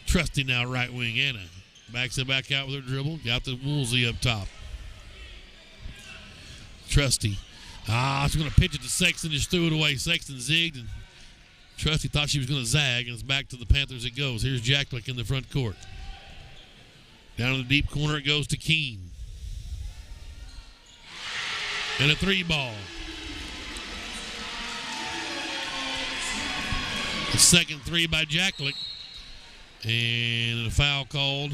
Trusty now right wing. Anna backs it back out with her dribble. Got the Woolsey up top. Trusty. She's going to pitch it to Sexton. Just threw it away. Sexton zigged, and Trusty thought she was going to zag, and it's back to the Panthers it goes. Here's Jacklick in the front court. Down in the deep corner it goes to Keene. And a three ball. The second three by Jacklick. And a foul called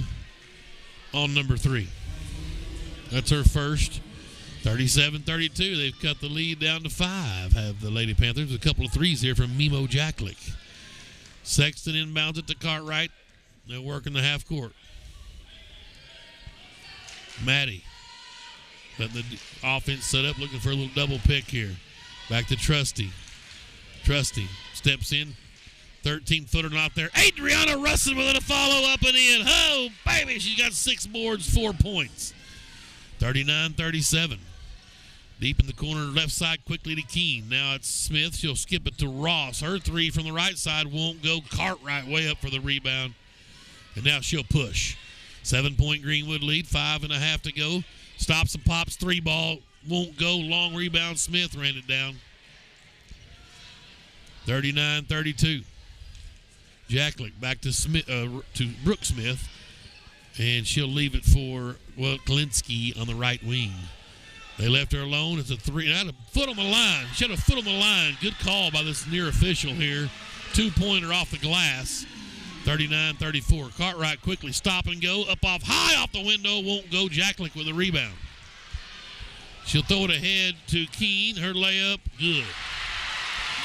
on number 3. That's her first. 37-32. They've cut the lead down to 5, have the Lady Panthers. A couple of threes here from Mimo Jacklick. Sexton inbounds it to Cartwright. They're working the half court. Maddie. Letting the offense set up, looking for a little double pick here. Back to Trusty. Trusty steps in. 13-footer not there. Adriana Russin with a follow-up and in. Oh, baby, she's got 6 boards, 4 points. 39-37. Deep in the corner, left side, quickly to Keene. Now it's Smith. She'll skip it to Ross. Her 3 from the right side won't go. Cartwright way up for the rebound. And now she'll push. 7-point Greenwood lead, 5.5 to go. Stops and pops, 3 ball. Won't go. Long rebound. Smith ran it down. 39-32. Jacklick back to Smith, to Brooke Smith. And she'll leave it for, Klinsky on the right wing. They left her alone. It's a 3. Had a foot on the line. She had a foot on the line. Good call by this near official here. 2-pointer off the glass. 39-34. Cartwright quickly stop and go. Up off high off the window. Won't go. Jacklick with a rebound. She'll throw it ahead to Keene. Her layup. Good.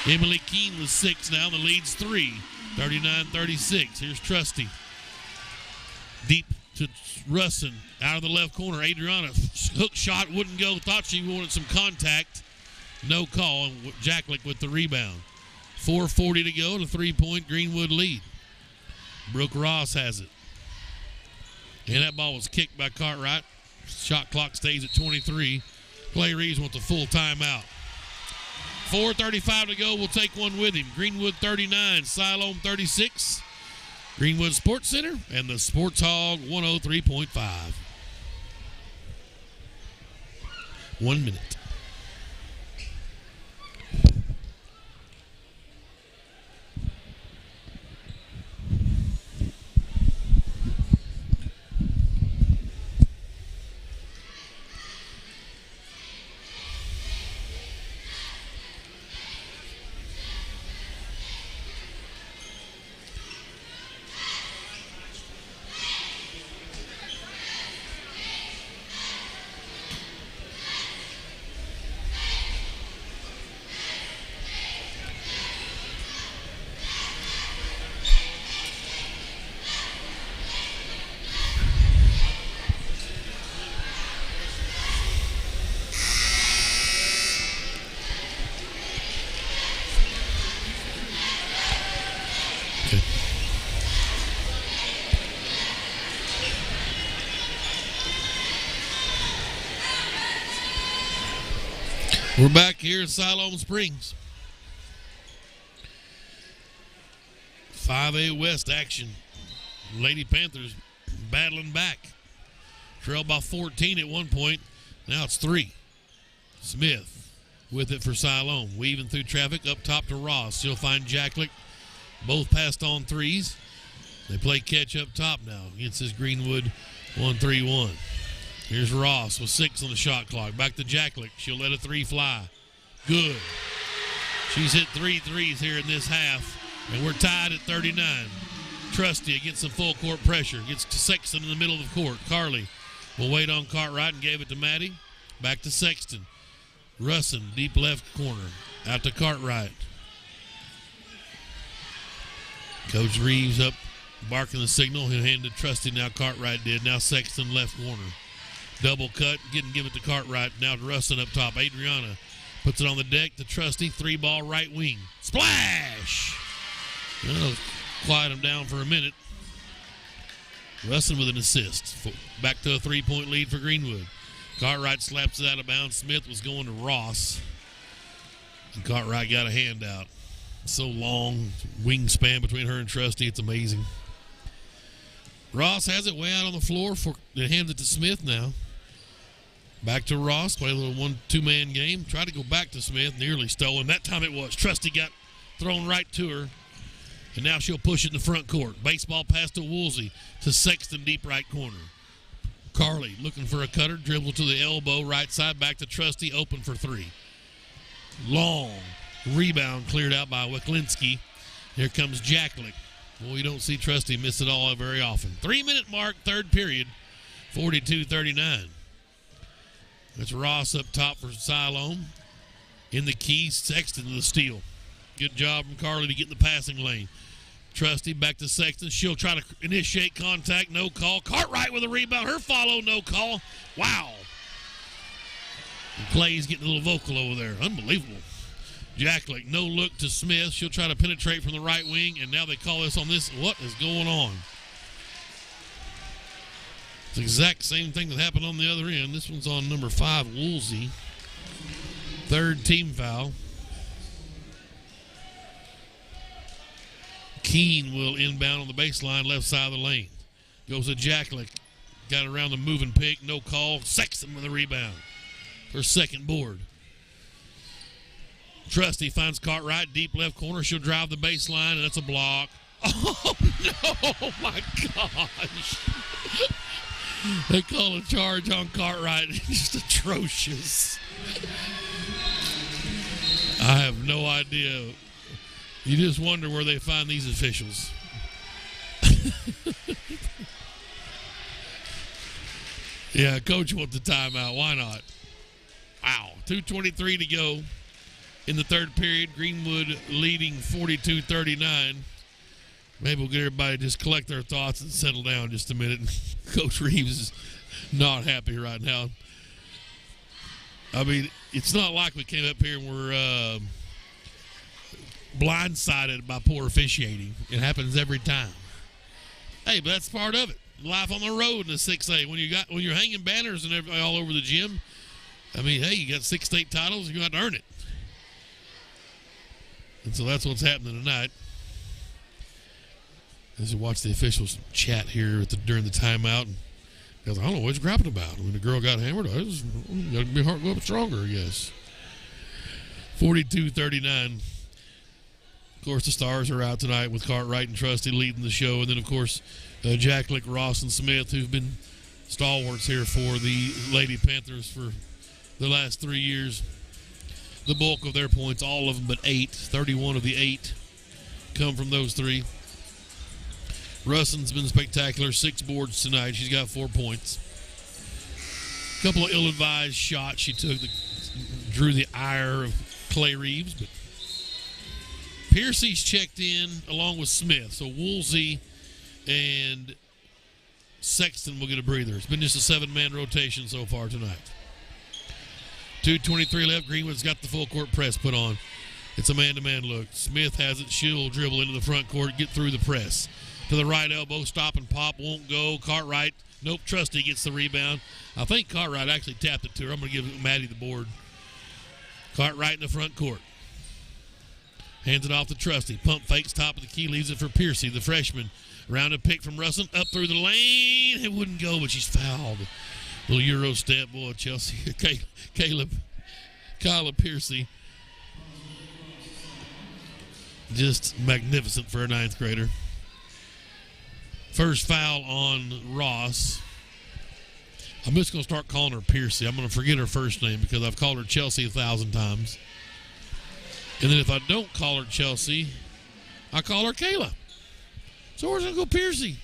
Emily Keene with 6 now. The lead's 3. 39-36. Here's Trusty. Deep to Russin. Out of the left corner. Adriana. Hook shot. Wouldn't go. Thought she wanted some contact. No call. And Jacklick with the rebound. 4:40 to go. The 3-point Greenwood lead. Brooke Ross has it. And that ball was kicked by Cartwright. Shot clock stays at 23. Clay Reeves wants a full timeout. 4:35 to go. We'll take one with him. Greenwood 39, Siloam 36. Greenwood Sports Center and the Sports Hog 103.5. 1 minute. We're back here at Siloam Springs. 5A West action. Lady Panthers battling back. Trailed by 14 at one point. Now it's 3. Smith with it for Siloam. Weaving through traffic up top to Ross. She'll find Jacklick. Both passed on 3s. They play catch up top now against this Greenwood 1-3-1. Here's Ross with 6 on the shot clock. Back to Jacklick. She'll let a 3 fly. Good. She's hit 3 threes here in this half, and we're tied at 39. Trusty against some full court pressure. Gets to Sexton in the middle of the court. Carly will wait on Cartwright and gave it to Maddie. Back to Sexton. Russin, deep left corner. Out to Cartwright. Coach Reeves up, barking the signal. He'll hand it to Trusty. Now Cartwright did. Now Sexton left corner. Double cut, give it to Cartwright. Now to Rustin up top. Adriana puts it on the deck to Trusty. 3-ball right wing. Splash! Well, quiet him down for a minute. Rustin with an assist. Back to a 3-point lead for Greenwood. Cartwright slaps it out of bounds. Smith was going to Ross. And Cartwright got a handout. So long, wingspan between her and Trusty. It's amazing. Ross has it way out on the floor. It hands it to Smith now. Back to Ross. Play a little 1-2-man game. Tried to go back to Smith. Nearly stolen. That time it was. Trusty got thrown right to her. And now she'll push it in the front court. Baseball pass to Woolsey. To Sexton, deep right corner. Carly looking for a cutter. Dribble to the elbow. Right side. Back to Trusty. Open for 3. Long rebound cleared out by Waklinski. Here comes Jacklick. Well, you don't see Trusty miss it all very often. 3-minute mark, third period. 42-39. That's Ross up top for Siloam. In the key, Sexton to the steal. Good job from Carly to get in the passing lane. Trusty back to Sexton. She'll try to initiate contact. No call. Cartwright with a rebound. Her follow. No call. Wow. And Clay's getting a little vocal over there. Unbelievable. Jacklick, no look to Smith. She'll try to penetrate from the right wing, and now they call us on this. What is going on? It's the exact same thing that happened on the other end. This one's on number 5, Woolsey. Third team foul. Keene will inbound on the baseline, left side of the lane. Goes to Jacklick. Got around the moving pick, no call. Sexton with a rebound. Her second board. Trusty finds Cartwright, deep left corner. She'll drive the baseline, and that's a block. Oh, no, my gosh. They call a charge on Cartwright. It's just atrocious. I have no idea. You just wonder where they find these officials. Yeah, coach wants the timeout. Why not? Wow. 2:23 to go in the third period. Greenwood leading 42-39. Maybe we'll get everybody to just collect their thoughts and settle down just a minute. Coach Reeves is not happy right now. I mean, it's not like we came up here and we're blindsided by poor officiating. It happens every time. Hey, but that's part of it. Life on the road in the 6A. When you're hanging banners and everything all over the gym, I mean, hey, you got 6 state titles, you got to earn it. And so that's what's happening tonight. As you watch the officials chat here during the timeout, and I don't know what he's grappling about. When the girl got hammered, got to be hard, go up stronger, I guess. 42-39. Of course, the Stars are out tonight with Cartwright and Trusty leading the show. And then, of course, Jacklick, Ross, and Smith, who've been stalwarts here for the Lady Panthers for the last 3 years. The bulk of their points, all of them but 8, 31 of the 8, come from those three. Russon's been spectacular, 6 boards tonight. She's got 4 points. A couple of ill-advised shots she took that drew the ire of Clay Reeves, but Piercy's checked in along with Smith. So Woolsey and Sexton will get a breather. It's been just a 7-man rotation so far tonight. 2:23 left. Greenwood's got the full court press put on. It's a man-to-man look. Smith has it. She'll dribble into the front court, get through the press. To the right elbow, stop and pop, won't go. Cartwright, nope, Trusty gets the rebound. I think Cartwright actually tapped it to her. I'm going to give Maddie the board. Cartwright in the front court. Hands it off to Trusty. Pump fakes, top of the key, leaves it for Piercy, the freshman. Round a pick from Russon, up through the lane. It wouldn't go, but she's fouled. Little Euro step, boy, Chelsea. Kyla Piercy. Just magnificent for a 9th grader. First foul on Ross. I'm just going to start calling her Piercy. I'm going to forget her first name because I've called her Chelsea 1,000 times. And then if I don't call her Chelsea, I call her Kayla. So we're going to go Piercy.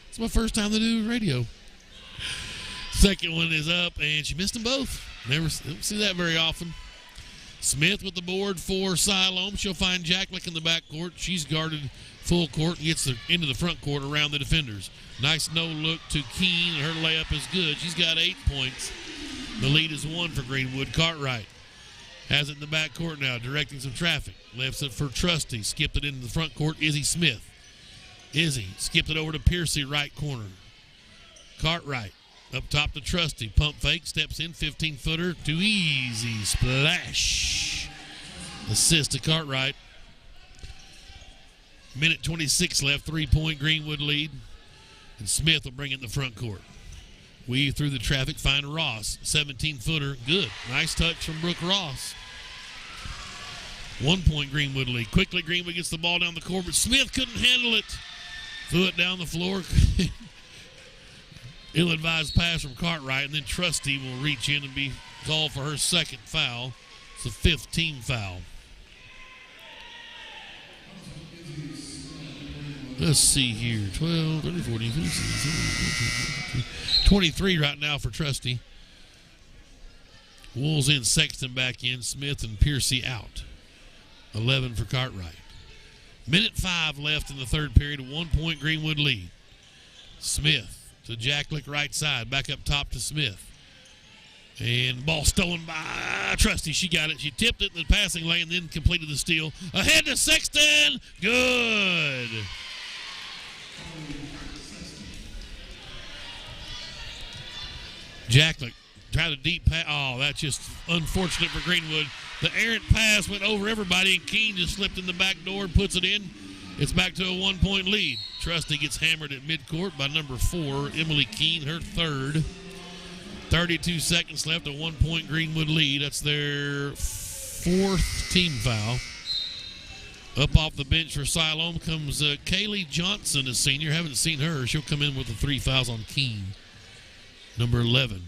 It's my first time to do radio. Second one is up, and she missed them both. Never see that very often. Smith with the board for Siloam. She'll find Jacklick in the backcourt. She's guarded full court and gets into the front court around the defenders. Nice no-look to Keene. Her layup is good. She's got 8 points. The lead is 1 for Greenwood. Cartwright has it in the backcourt now, directing some traffic. Left it for Trusty. Skipped it into the front court. Izzy Smith. Izzy skipped it over to Piercy, right corner. Cartwright up top to Trusty. Pump fake. Steps in. 15-footer. Too easy. Splash. Assist to Cartwright. Minute 26 left. 3-point Greenwood lead. And Smith will bring it in the front court. Weave through the traffic. Find Ross. 17-footer. Good. Nice touch from Brooke Ross. 1-point Greenwood lead. Quickly Greenwood gets the ball down the court, but Smith couldn't handle it. Threw it down the floor. Ill-advised pass from Cartwright, and then Trusty will reach in and be called for her second foul. It's the 5th team foul. Let's see here. 12, 13, 14, 15, 16, 17, 18, 23 right now for Trusty. Woolsey and Sexton back in. Smith and Piercy out. 11 for Cartwright. Minute 5 left in the third period. A 1-point Greenwood lead. Smith to Jacklick right side. Back up top to Smith. And ball stolen by Trusty. She got it. She tipped it in the passing lane, then completed the steal. Ahead to Sexton. Good. Jacklick tried a deep pass. Oh, that's just unfortunate for Greenwood. The errant pass went over everybody, and Keene just slipped in the back door and puts it in. It's back to a 1-point lead. Trusty gets hammered at midcourt by number 4, Emily Keene, her third. 32 seconds left, a 1-point Greenwood lead. That's their 4th team foul. Up off the bench for Siloam comes Kaylee Johnson, a senior. Haven't seen her. She'll come in with the 3 fouls on Keene, number 11.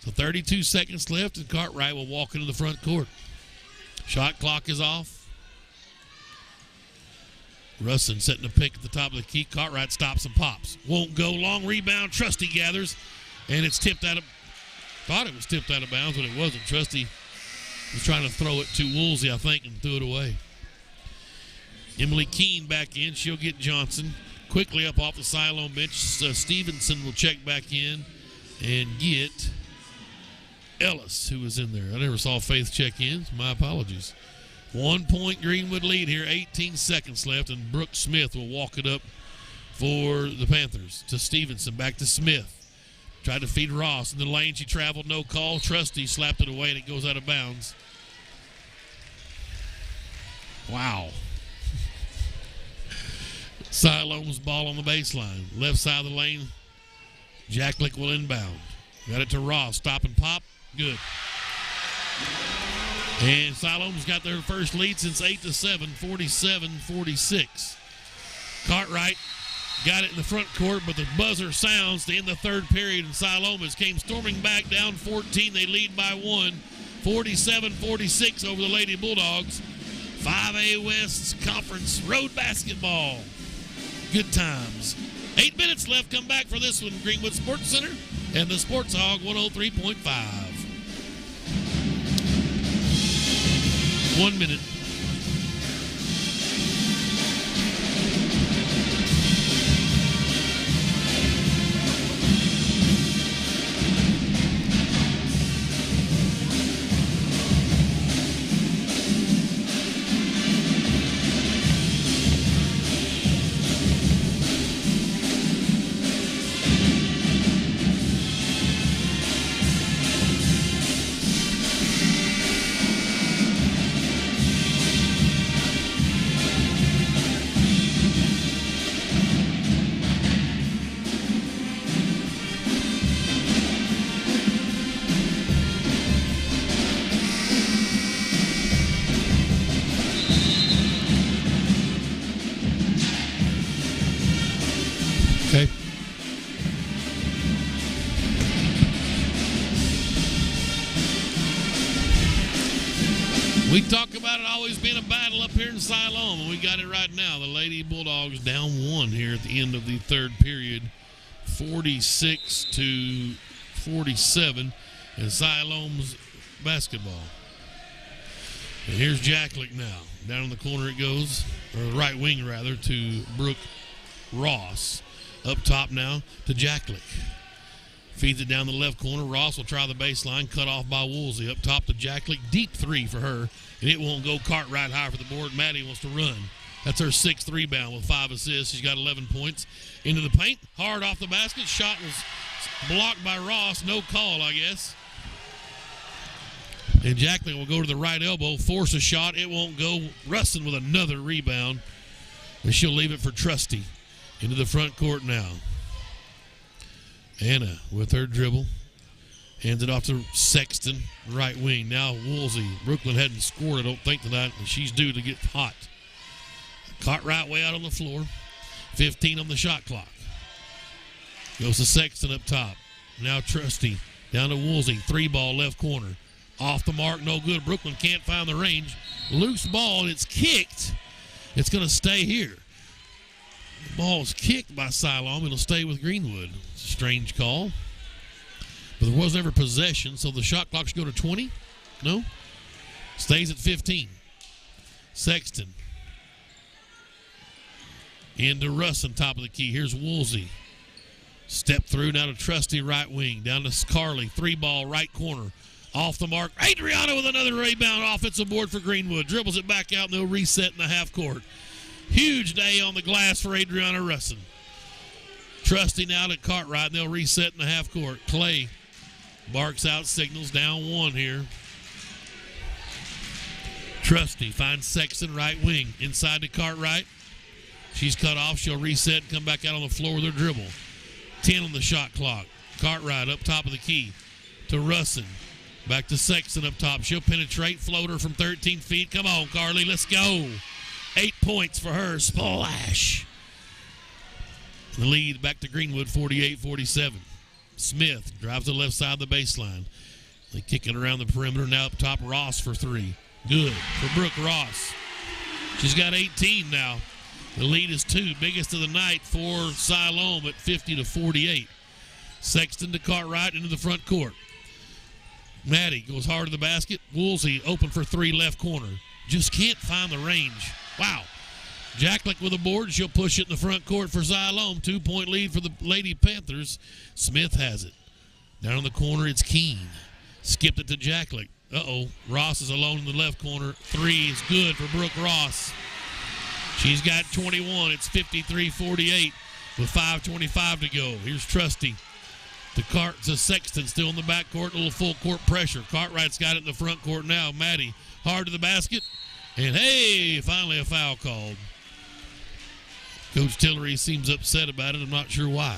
So 32 seconds left, and Cartwright will walk into the front court. Shot clock is off. Russin setting a pick at the top of the key. Cartwright stops and pops. Won't go. Long rebound. Trusty gathers. And it's tipped out of, thought it was tipped out of bounds, but it wasn't. Trusty was trying to throw it to Woolsey, I think, and threw it away. Emily Keene back in. She'll get Johnson. Quickly up off the Siloam bench. Stevenson will check back in and get Ellis, who was in there. I never saw Faith check in. My apologies. 1-point Greenwood lead here. 18 seconds left, and Brooke Smith will walk it up for the Panthers. To Stevenson. Back to Smith. Tried to feed Ross in the lane. She traveled, no call. Trusty slapped it away, and it goes out of bounds. Wow. Siloam's ball on the baseline. Left side of the lane. Jacklick will inbound. Got it to Ross. Stop and pop. Good. And Siloam's got their first lead since 8-7, 47-46. Cartwright got it in the front court, but the buzzer sounds to end the third period, and Siloam came storming back down 14. They lead by 1, 47-46 over the Lady Bulldogs. 5A West Conference Road Basketball. Good times. 8 minutes left. Come back for this one. Greenwood Sports Center and the Sports Hog 103.5. 1 minute. Okay. We talk about it always being a battle up here in Siloam, and we got it right now. The Lady Bulldogs down 1 here at the end of the third period, 46-47, and Siloam's basketball. And here's Jacklick now. Down in the corner it goes, or the right wing rather, to Brooke Ross. Up top now to Jacklick. Feeds it down the left corner. Ross will try the baseline. Cut off by Woolsey. Up top to Jacklick. Deep 3 for her. And it won't go. Cartwright high for the board. Maddie wants to run. That's her 6th rebound with 5 assists. She's got 11 points. Into the paint. Hard off the basket. Shot was blocked by Ross. No call, I guess. And Jacklick will go to the right elbow. Force a shot. It won't go. Russin with another rebound. And she'll leave it for Trusty. Into the front court now. Anna with her dribble. Hands it off to Sexton, right wing. Now Woolsey. Brooklyn hadn't scored, I don't think, tonight, and she's due to get hot. Cartwright way out on the floor. 15 on the shot clock. Goes to Sexton up top. Now Trusty. Down to Woolsey. 3-ball left corner. Off the mark, no good. Brooklyn can't find the range. Loose ball, and it's kicked. It's going to stay here. The ball's kicked by Siloam. It'll stay with Greenwood. It's a strange call. But there was never possession, so the shot clock should go to 20. No? Stays at 15. Sexton. Into Russin, top of the key. Here's Woolsey. Step through now to Trusty, right wing. Down to Carly. 3-ball, right corner. Off the mark. Adriana with another rebound. Offensive board for Greenwood. Dribbles it back out, and they'll reset in the half court. Huge day on the glass for Adriana Russin. Trusty now to Cartwright, and they'll reset in the half court. Clay barks out signals, down 1 here. Trusty finds Sexton, right wing. Inside to Cartwright. She's cut off. She'll reset and come back out on the floor with her dribble. 10 on the shot clock. Cartwright up top of the key to Russin. Back to Sexton up top. She'll penetrate. Floater from 13 feet. Come on, Carly. Let's go. 8 points for her. Splash. The lead back to Greenwood, 48-47. Smith drives the left side of the baseline. They kick it around the perimeter. Now up top, Ross for 3. Good for Brooke Ross. She's got 18 now. The lead is 2. Biggest of the night for Siloam at 50-48. Sexton to Cartwright into the front court. Maddie goes hard to the basket. Woolsey open for 3 left corner. Just can't find the range. Wow. Jacklick with a board. She'll push it in the front court for Siloam. 2-point lead for the Lady Panthers. Smith has it. Down in the corner, it's Keene. Skipped it to Jacklick. Uh-oh. Ross is alone in the left corner. 3 is good for Brooke Ross. She's got 21. It's 53-48 with 5:25 to go. Here's Trusty. To Sexton, still in the backcourt. A little full court pressure. Cartwright's got it in the front court now. Maddie hard to the basket. And hey, finally a foul called. Coach Tillery seems upset about it. I'm not sure why.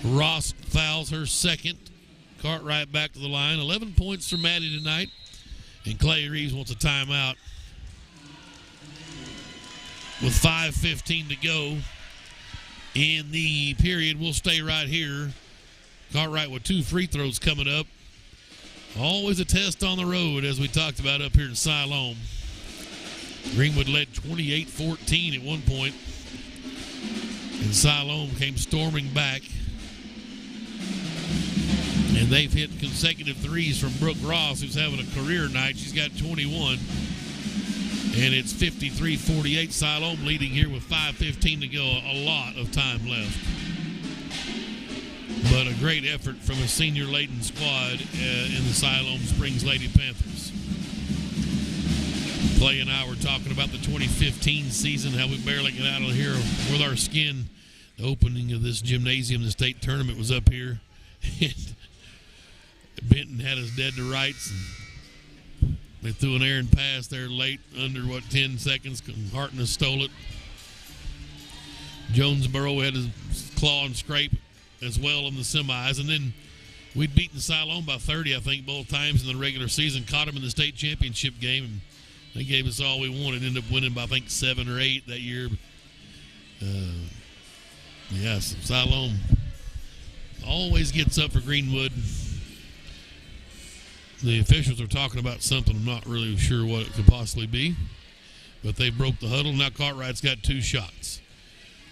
Ross fouls her second. Cartwright back to the line. 11 points for Maddie tonight. And Clay Reeves wants a timeout. With 5:15 to go in the period, we'll stay right here. Cartwright with 2 free throws coming up. Always a test on the road, as we talked about up here in Siloam. Greenwood led 28-14 at one point. And Siloam came storming back. And they've hit consecutive threes from Brooke Ross, who's having a career night. She's got 21. And it's 53-48. Siloam leading here with 5:15 to go. A lot of time left. But a great effort from a senior-laden squad in the Siloam Springs Lady Panthers. Clay and I were talking about the 2015 season, how we barely got out of here with our skin. The opening of this gymnasium, the state tournament was up here. And Benton had us dead to rights. And they threw an errant pass there late, under, 10 seconds. Hartness stole it. Jonesboro had his claw and scrape as well in the semis. And then we'd beaten Siloam by 30, I think, both times in the regular season. Caught them in the state championship game, and they gave us all we wanted. Ended up winning by, I think, 7 or 8 that year. Yes, Siloam always gets up for Greenwood. The officials are talking about something. I'm not really sure what it could possibly be. But they broke the huddle. Now Cartwright's got 2 shots.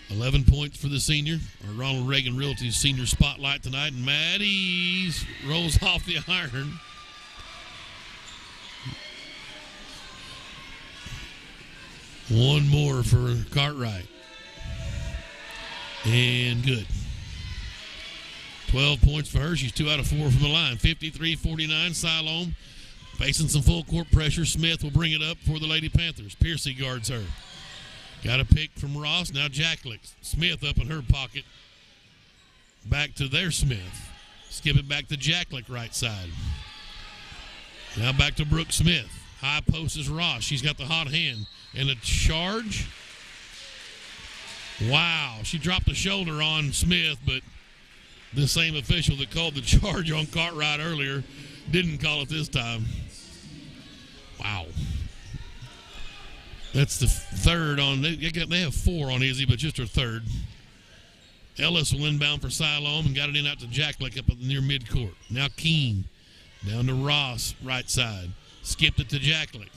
11 points for the senior, or Ronald Reagan Realty's senior spotlight tonight. And Maddie rolls off the iron. One more for Cartwright. And good. 12 points for her. She's 2 out of 4 from the line. 53-49. Siloam facing some full court pressure. Smith will bring it up for the Lady Panthers. Piercy guards her. Got a pick from Ross. Now Jacklick. Smith up in her pocket. Back to their Smith. Skip it back to Jacklick right side. Now back to Brooke Smith. High post is Ross. She's got the hot hand. And a charge. Wow. She dropped the shoulder on Smith, but the same official that called the charge on Cartwright earlier didn't call it this time. Wow. That's the third on. They have 4 on Izzy, but just her third. Ellis will inbound for Siloam and got it in out to Jacklick up near midcourt. Now Keene down to Ross, right side. Skipped it to Jacklick.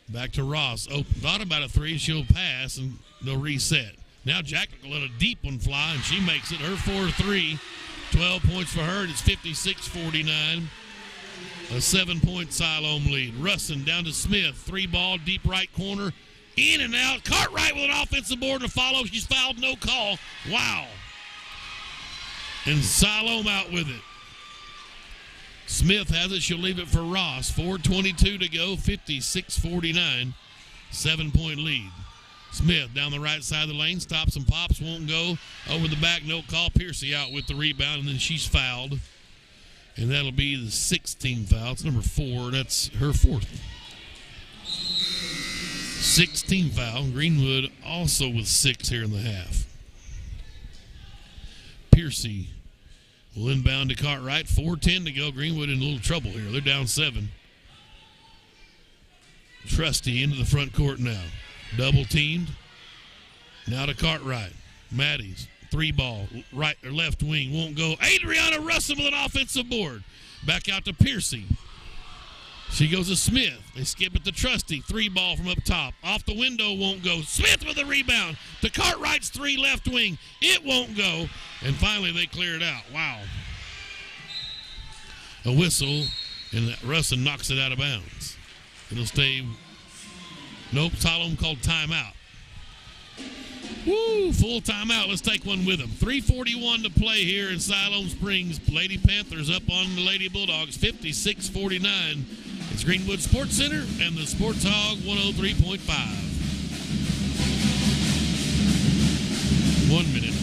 Back to Ross. Oh, thought about a 3. She'll pass and they'll reset. Now Jacklick will let a deep one fly, and she makes it. Her 4-3 12 points for her, and it's 56-49. A 7-point Siloam lead. Russin down to Smith. 3-ball, deep right corner. In and out. Cartwright with an offensive board to follow. She's fouled, no call. Wow. And Siloam out with it. Smith has it. She'll leave it for Ross. 4:22 to go. 56-49. 7-point lead. Smith down the right side of the lane. Stops and pops. Won't go. Over the back. No call. Piercy out with the rebound. And then she's fouled. And that'll be the 16th foul. It's number 4. That's her 4th. 16th foul. Greenwood also with 6 here in the half. Piercy will inbound to Cartwright. 4:10 to go. Greenwood in a little trouble here. They're down 7. Trusty into the front court now. Double teamed. Now to Cartwright. Matties. 3-ball, right or left wing, won't go. Adriana Russell with an offensive board. Back out to Piercy. She goes to Smith. They skip it to Trusty. 3-ball from up top. Off the window, won't go. Smith with the rebound. To Cartwright's 3 left wing. It won't go. And finally they clear it out. Wow. A whistle, and Russell knocks it out of bounds. It'll stay. Nope, Siloam called timeout. Woo, full timeout. Let's take one with them. 3:41 to play here in Siloam Springs. Lady Panthers up on the Lady Bulldogs, 56-49. It's Greenwood Sports Center and the Sports Hog 103.5. 1 minute.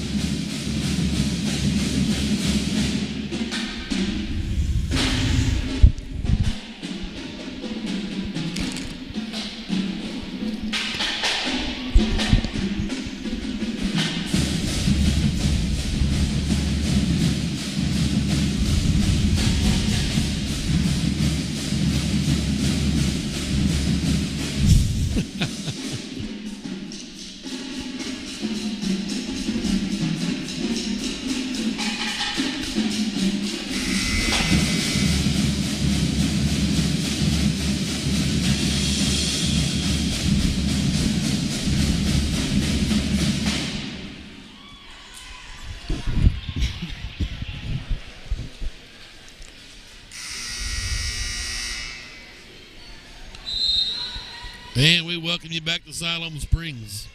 And we welcome you back to Siloam Springs.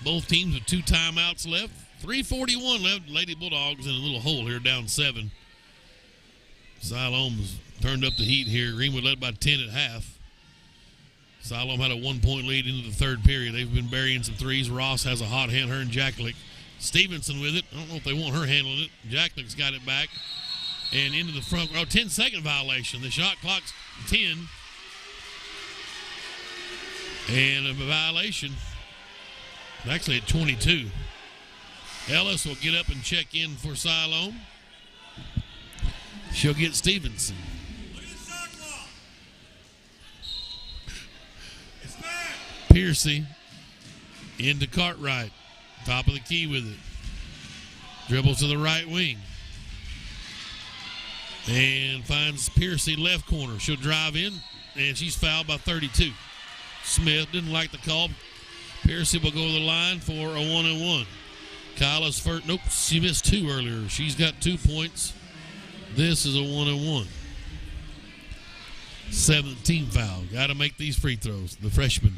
Both teams with 2 timeouts left. 3:41 left. Lady Bulldogs in a little hole here, down 7. Siloam's turned up the heat here. Greenwood led by 10 at half. Siloam had a 1-point lead into the third period. They've been burying some threes. Ross has a hot hand, her and Jacklick. Stevenson with it. I don't know if they want her handling it. Jacklick's got it back. And into the front. 10-second violation. The shot clock's 10. And a violation. Actually at 22. Ellis will get up and check in for Siloam. She'll get Stevenson. Piercy into Cartwright. Top of the key with it. Dribbles to the right wing. And finds Piercy left corner. She'll drive in, and she's fouled by 32. Smith didn't like the call. Piercy will go to the line for a 1-and-1. Kyla's first. Nope, she missed 2 earlier. She's got 2 points. This is a 1-and-1. 17 foul. Got to make these free throws. The freshman.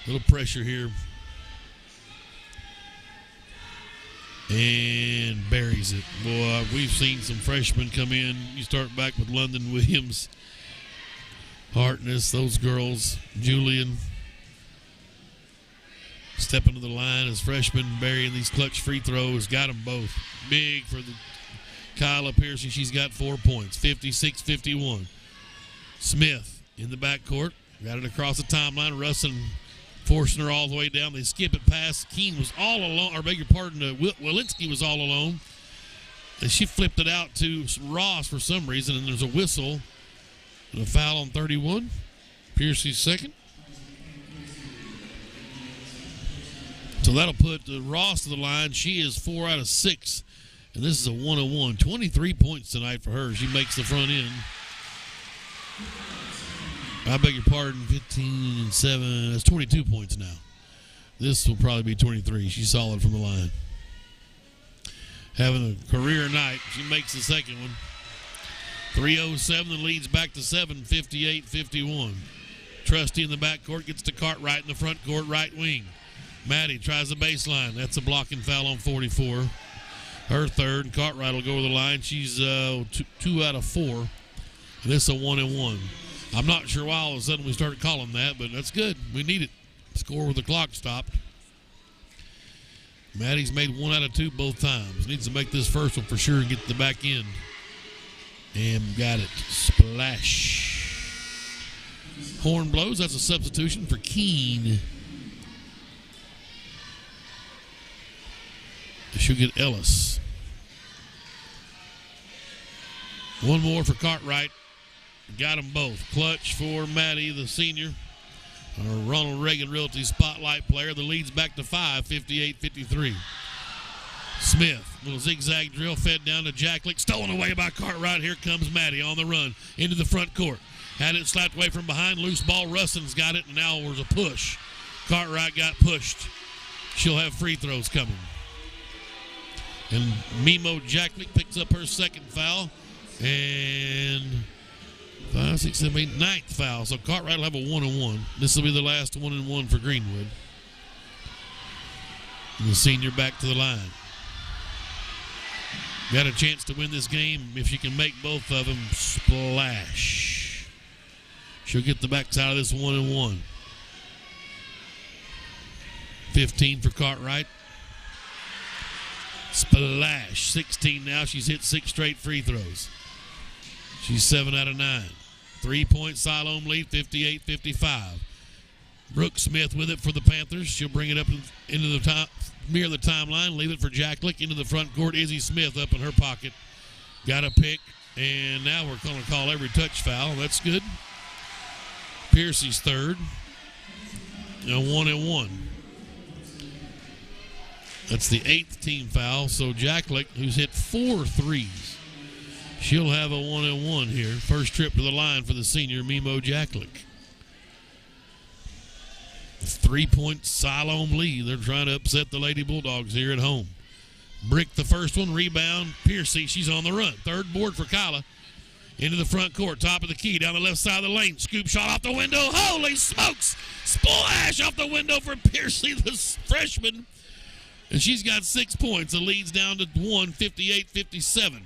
Little pressure here. And buries it. Boy, we've seen some freshmen come in. You start back with London Williams, Hartness, those girls, Julian, stepping to the line as freshmen, burying these clutch free throws. Got them both. Big for the Kyla Piercy. She's got 4 points, 56-51. Smith in the backcourt. Got it across the timeline. Russin forcing her all the way down. They skip it past. Keene was all alone. Or beg your pardon, Walensky was all alone. And she flipped it out to Ross for some reason, and there's a whistle. And a foul on 31. Piercy's second. So that'll put Ross to the line. She is 4 out of 6. And this is a 1-on-1. 23 points tonight for her. She makes the front end. I beg your pardon, 15 and 7. That's 22 points now. This will probably be 23. She's solid from the line. having a career night. She makes the second one. 3:07, the lead's back to 7, 58-51. Trusty in the backcourt gets to Cartwright in the front court, right wing. Maddie tries the baseline. That's a blocking foul on 44. Her third, and Cartwright will go to the line. She's 2 out of 4. And this is a 1-and-1. I'm not sure why all of a sudden we started calling that, but that's good. We need it. Score with the clock stopped. Maddie's made 1 out of 2 both times. Needs to make this first one for sure and get to the back end. And got it. Splash. Horn blows. That's a substitution for Keene. She'll get Ellis. One more for Cartwright. Got them both. Clutch for Maddie, the senior. Our Ronald Reagan Realty Spotlight player. The lead's back to 5, 58-53. Smith, little zigzag drill fed down to Jacklick. Stolen away by Cartwright. Here comes Maddie on the run into the front court. Had it slapped away from behind. Loose ball. Russon's got it, and now there's a push. Cartwright got pushed. She'll have free throws coming. And Mimo Jacklick picks up her second foul. And 5, 6, 7, 8, 9th foul. So Cartwright will have a 1-and-1. This will be the last 1-and-1 for Greenwood. And the senior back to the line. Got a chance to win this game if she can make both of them splash. She'll get the backside of this 1-and-1. 15 for Cartwright. Splash. 16 now. She's hit 6 straight free throws. She's 7 out of 9. 3-point Siloam lead, 58-55. Brooke Smith with it for the Panthers. She'll bring it up into the top, near the timeline. Leave it for Jacklick into the front court. Izzy Smith up in her pocket. Got a pick, and now we're going to call every touch foul. That's good. Piercy's third. A 1-and-1. That's the 8th team foul. So Jacklick, who's hit 4 threes, she'll have a 1-and-1 here. First trip to the line for the senior, Mimo Jacklick. 3-point Siloam lead. They're trying to upset the Lady Bulldogs here at home. Brick the first one. Rebound, Piercy. She's on the run. Third board for Kyla. Into the front court. Top of the key. Down the left side of the lane. Scoop shot off the window. Holy smokes! Splash off the window for Piercy, the freshman. And she's got 6 points. The lead's down to 1, 58-57.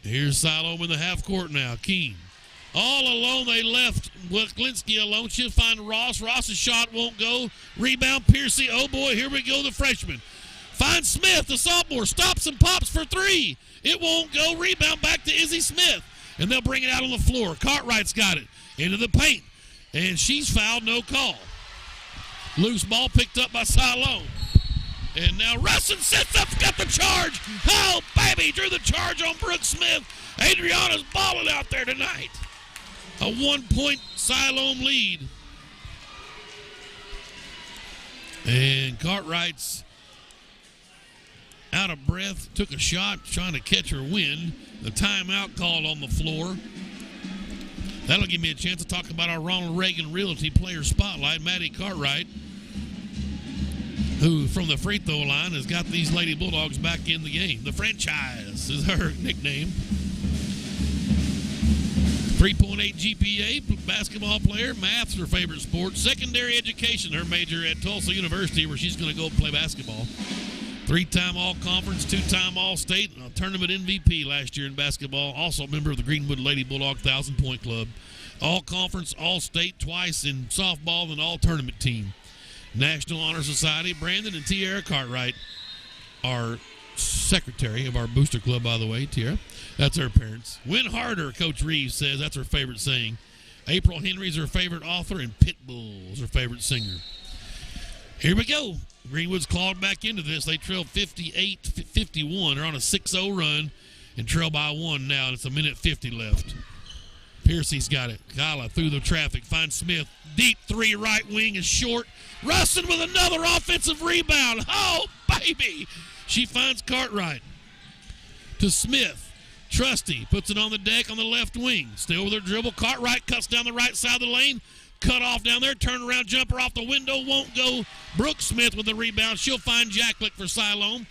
Here's Siloam in the half court now. Keene. All alone, they left Glinski alone. She'll find Ross. Ross's shot won't go. Rebound, Piercy. Oh, boy, here we go, the freshman. Finds Smith, the sophomore. Stops and pops for 3. It won't go. Rebound back to Izzy Smith. And they'll bring it out on the floor. Cartwright's got it. Into the paint. And she's fouled, no call. Loose ball picked up by Siloam. And now Russin sets up, got the charge. Oh, baby, drew the charge on Brooke Smith. Adriana's balling out there tonight. A 1-point Siloam lead. And Cartwright's out of breath, took a shot, trying to catch her wind. The timeout called on the floor. That'll give me a chance to talk about our Ronald Reagan Realty Player Spotlight. Maddie Cartwright, who from the free throw line has got these Lady Bulldogs back in the game. The franchise is her nickname. 3.8 GPA, basketball player. Math's her favorite sport. Secondary education, her major at Tulsa University, where she's going to go play basketball. 3-time All-Conference, 2-time All-State, a tournament MVP last year in basketball. Also a member of the Greenwood Lady Bulldog 1,000-point club. All-Conference, All-State twice in softball and All-Tournament team. National Honor Society. Brandon and Tiara Cartwright are secretary of our booster club, by the way, Tiara. That's her parents. Win harder, Coach Reeves says. That's her favorite saying. April Henry's her favorite author, and Pitbull's her favorite singer. Here we go. Greenwood's clawed back into this. They trailed 58-51. They're on a 6-0 run and trail by 1 now. It's a minute 50 left. Piercy's got it. Kyla through the traffic. Finds Smith. Deep 3 right wing is short. Rustin with another offensive rebound. Oh, baby. She finds Cartwright. To Smith. Trusty puts it on the deck on the left wing. Still with her dribble. Cartwright cuts down the right side of the lane. Cut off down there. Turn around jumper off the window. Won't go. Brooke Smith with the rebound. She'll find Jacklick for Siloam.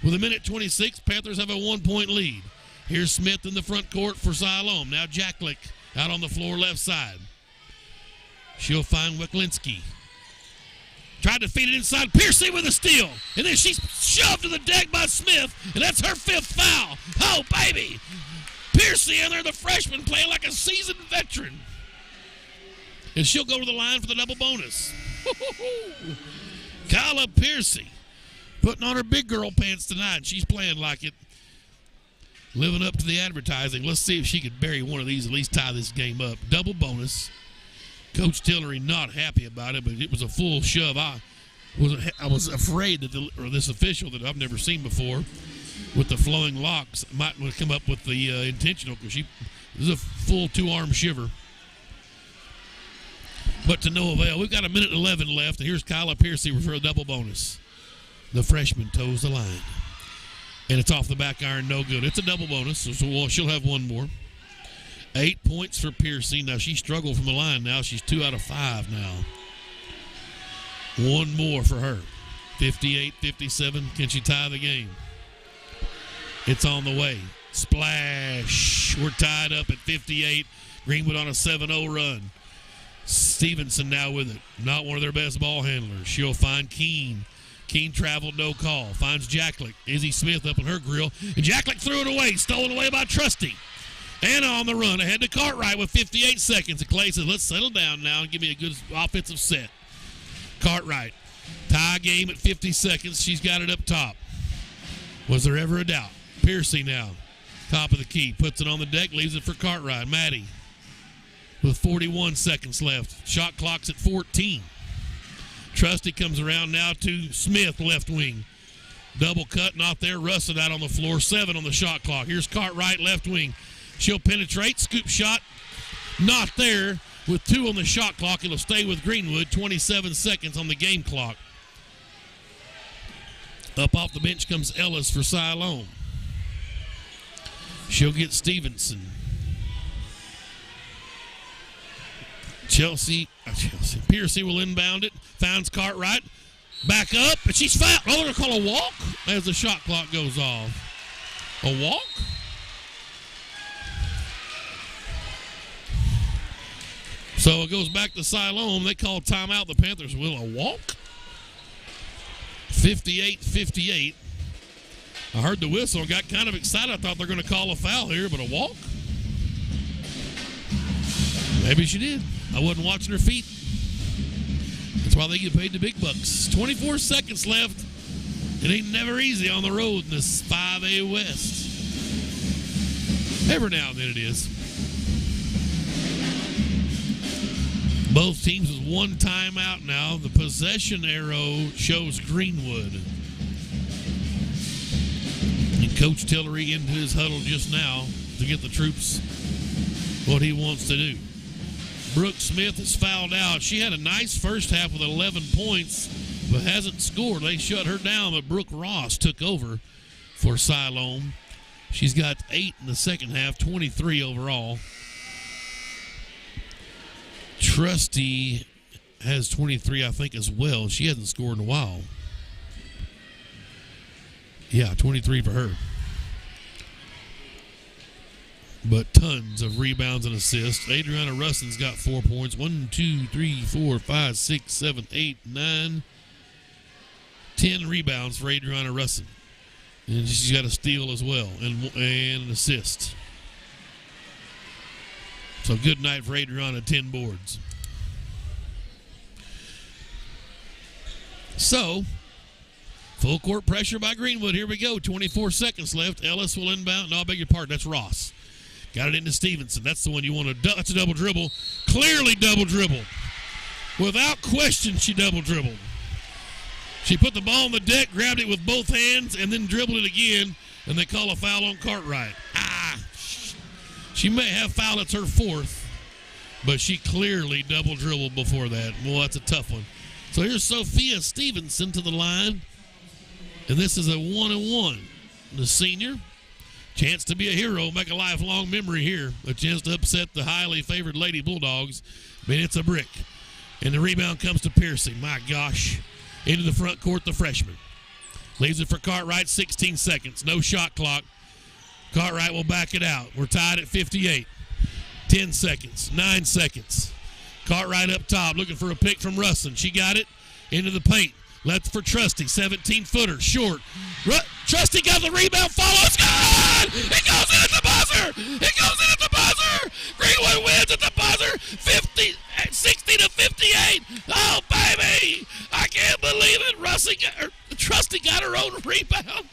With 1:26, Panthers have a 1-point lead. Here's Smith in the front court for Siloam. Now Jacklick out on the floor left side. She'll find Weklinski. Tried to feed it inside. Piercy with a steal. And then she's shoved to the deck by Smith. And that's her 5th foul. Oh, baby. Piercy in there, the freshman, playing like a seasoned veteran. And she'll go to the line for the double bonus. Kyla Piercy putting on her big girl pants tonight. She's playing like it. Living up to the advertising. Let's see if she could bury one of these, at least tie this game up. Double bonus. Coach Tillery not happy about it, but it was a full shove. I was afraid that this official that I've never seen before with the flowing locks might come up with the intentional, because this is a full 2-arm shiver. But to no avail. We've got 1:11 left, and here's Kyla Piercy for a double bonus. The freshman toes the line. And it's off the back iron, no good. It's a double bonus, so she'll have one more. 8 points for Piercy. Now, she struggled from the line now. She's 2 out of 5 now. One more for her. 58-57. Can she tie the game? It's on the way. Splash. We're tied up at 58. Greenwood on a 7-0 run. Stevenson now with it. Not one of their best ball handlers. She'll find Keene. Keene traveled, no call. Finds Jacklick. Izzy Smith up in her grill. And Jacklick threw it away. Stolen away by Trusty. And on the run ahead to Cartwright with 58 seconds. And Clay says, let's settle down now and give me a good offensive set. Cartwright. Tie game at 50 seconds. She's got it up top. Was there ever a doubt? Piercy now. Top of the key. Puts it on the deck. Leaves it for Cartwright. Maddie with 41 seconds left. Shot clock's at 14. Trusty comes around now to Smith, left wing. Double cut, not there. Russet out on the floor. 7 on the shot clock. Here's Cartwright, left wing. She'll penetrate. Scoop shot. Not there. With 2 on the shot clock, it'll stay with Greenwood. 27 seconds on the game clock. Up off the bench comes Ellis for Siloam. She'll get Stevenson. Piercy will inbound it. Finds Cartwright. Back up, and she's fouled. Oh, they're going to call a walk as the shot clock goes off. A walk? So it goes back to Siloam. They call timeout. The Panthers will. A walk? 58-58. I heard the whistle. Got kind of excited. I thought they're going to call a foul here, but a walk? Maybe she did. I wasn't watching her feet. That's why they get paid the big bucks. 24 seconds left. It ain't never easy on the road in this 5A West. Every now and then it is. Both teams with one timeout now. The possession arrow shows Greenwood. And Coach Tillery into his huddle just now to get the troops what he wants to do. Brooke Smith is fouled out. She had a nice first half with 11 points, but hasn't scored. They shut her down, but Brooke Ross took over for Siloam. She's got 8 in the second half, 23 overall. Trusty has 23, I think, as well. She hasn't scored in a while. Yeah, 23 for her. But tons of rebounds and assists. Adriana Russin's got 4 points. 1, 2, 3, 4, 5, 6, 7, 8, 9, 10 rebounds for Adriana Russin. And she's got a steal as well and an assist. So good night for Adriana, 10 boards. So, full court pressure by Greenwood. Here we go. 24 seconds left. Ellis will inbound. No, I beg your pardon. That's Ross. Got it into Stevenson. That's the one you want to. That's a double dribble. Clearly double dribble. Without question, she double dribbled. She put the ball on the deck, grabbed it with both hands, and then dribbled it again, and they call a foul on Cartwright. She may have fouled. It's her 4th, but she clearly double dribbled before that. Well, that's a tough one. So here's Sophia Stevenson to the line, and this is a 1-1. The senior. Chance to be a hero, make a lifelong memory here. A chance to upset the highly favored Lady Bulldogs. But it's a brick. And the rebound comes to Piercy. My gosh. Into the front court, the freshman. Leaves it for Cartwright, 16 seconds. No shot clock. Cartwright will back it out. We're tied at 58. 10 seconds. 9 seconds. Cartwright up top looking for a pick from Russin. She got it into the paint. Left for Trusty. 17-footer. Short. Trusty got the rebound. Follows. Good! It goes in at the buzzer! It goes in at the buzzer! Greenwood wins at the buzzer. 60 to 58. Oh, baby! I can't believe it. Trusty got her own rebound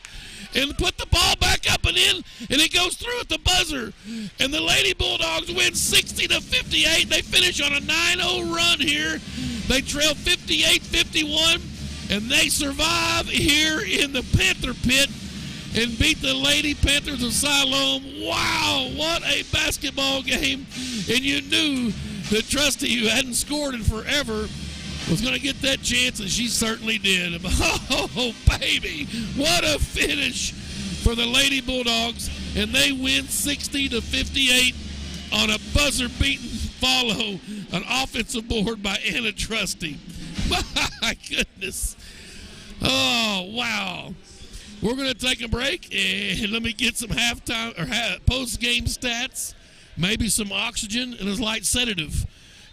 and put the ball back up and in, and it goes through at the buzzer. And the Lady Bulldogs win 60 to 58. They finish on a 9-0 run here. They trail 58-51. And they survive here in the Panther Pit and beat the Lady Panthers of Siloam. Wow, what a basketball game. And you knew that Trusty, who hadn't scored in forever, was going to get that chance, and she certainly did. Oh, baby, what a finish for the Lady Bulldogs. And they win 60 to 58 on a buzzer-beaten follow, an offensive board by Anna Trusty. My goodness. Oh, wow. We're going to take a break, and let me get some halftime or post-game stats, maybe some oxygen and a light sedative,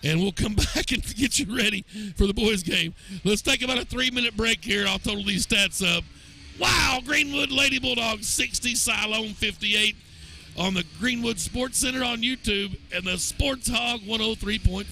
and we'll come back and get you ready for the boys' game. Let's take about a 3-minute break here. I'll total these stats up. Wow, Greenwood Lady Bulldogs 60, Siloam 58 on the Greenwood Sports Center on YouTube and the Sports Hog 103.5.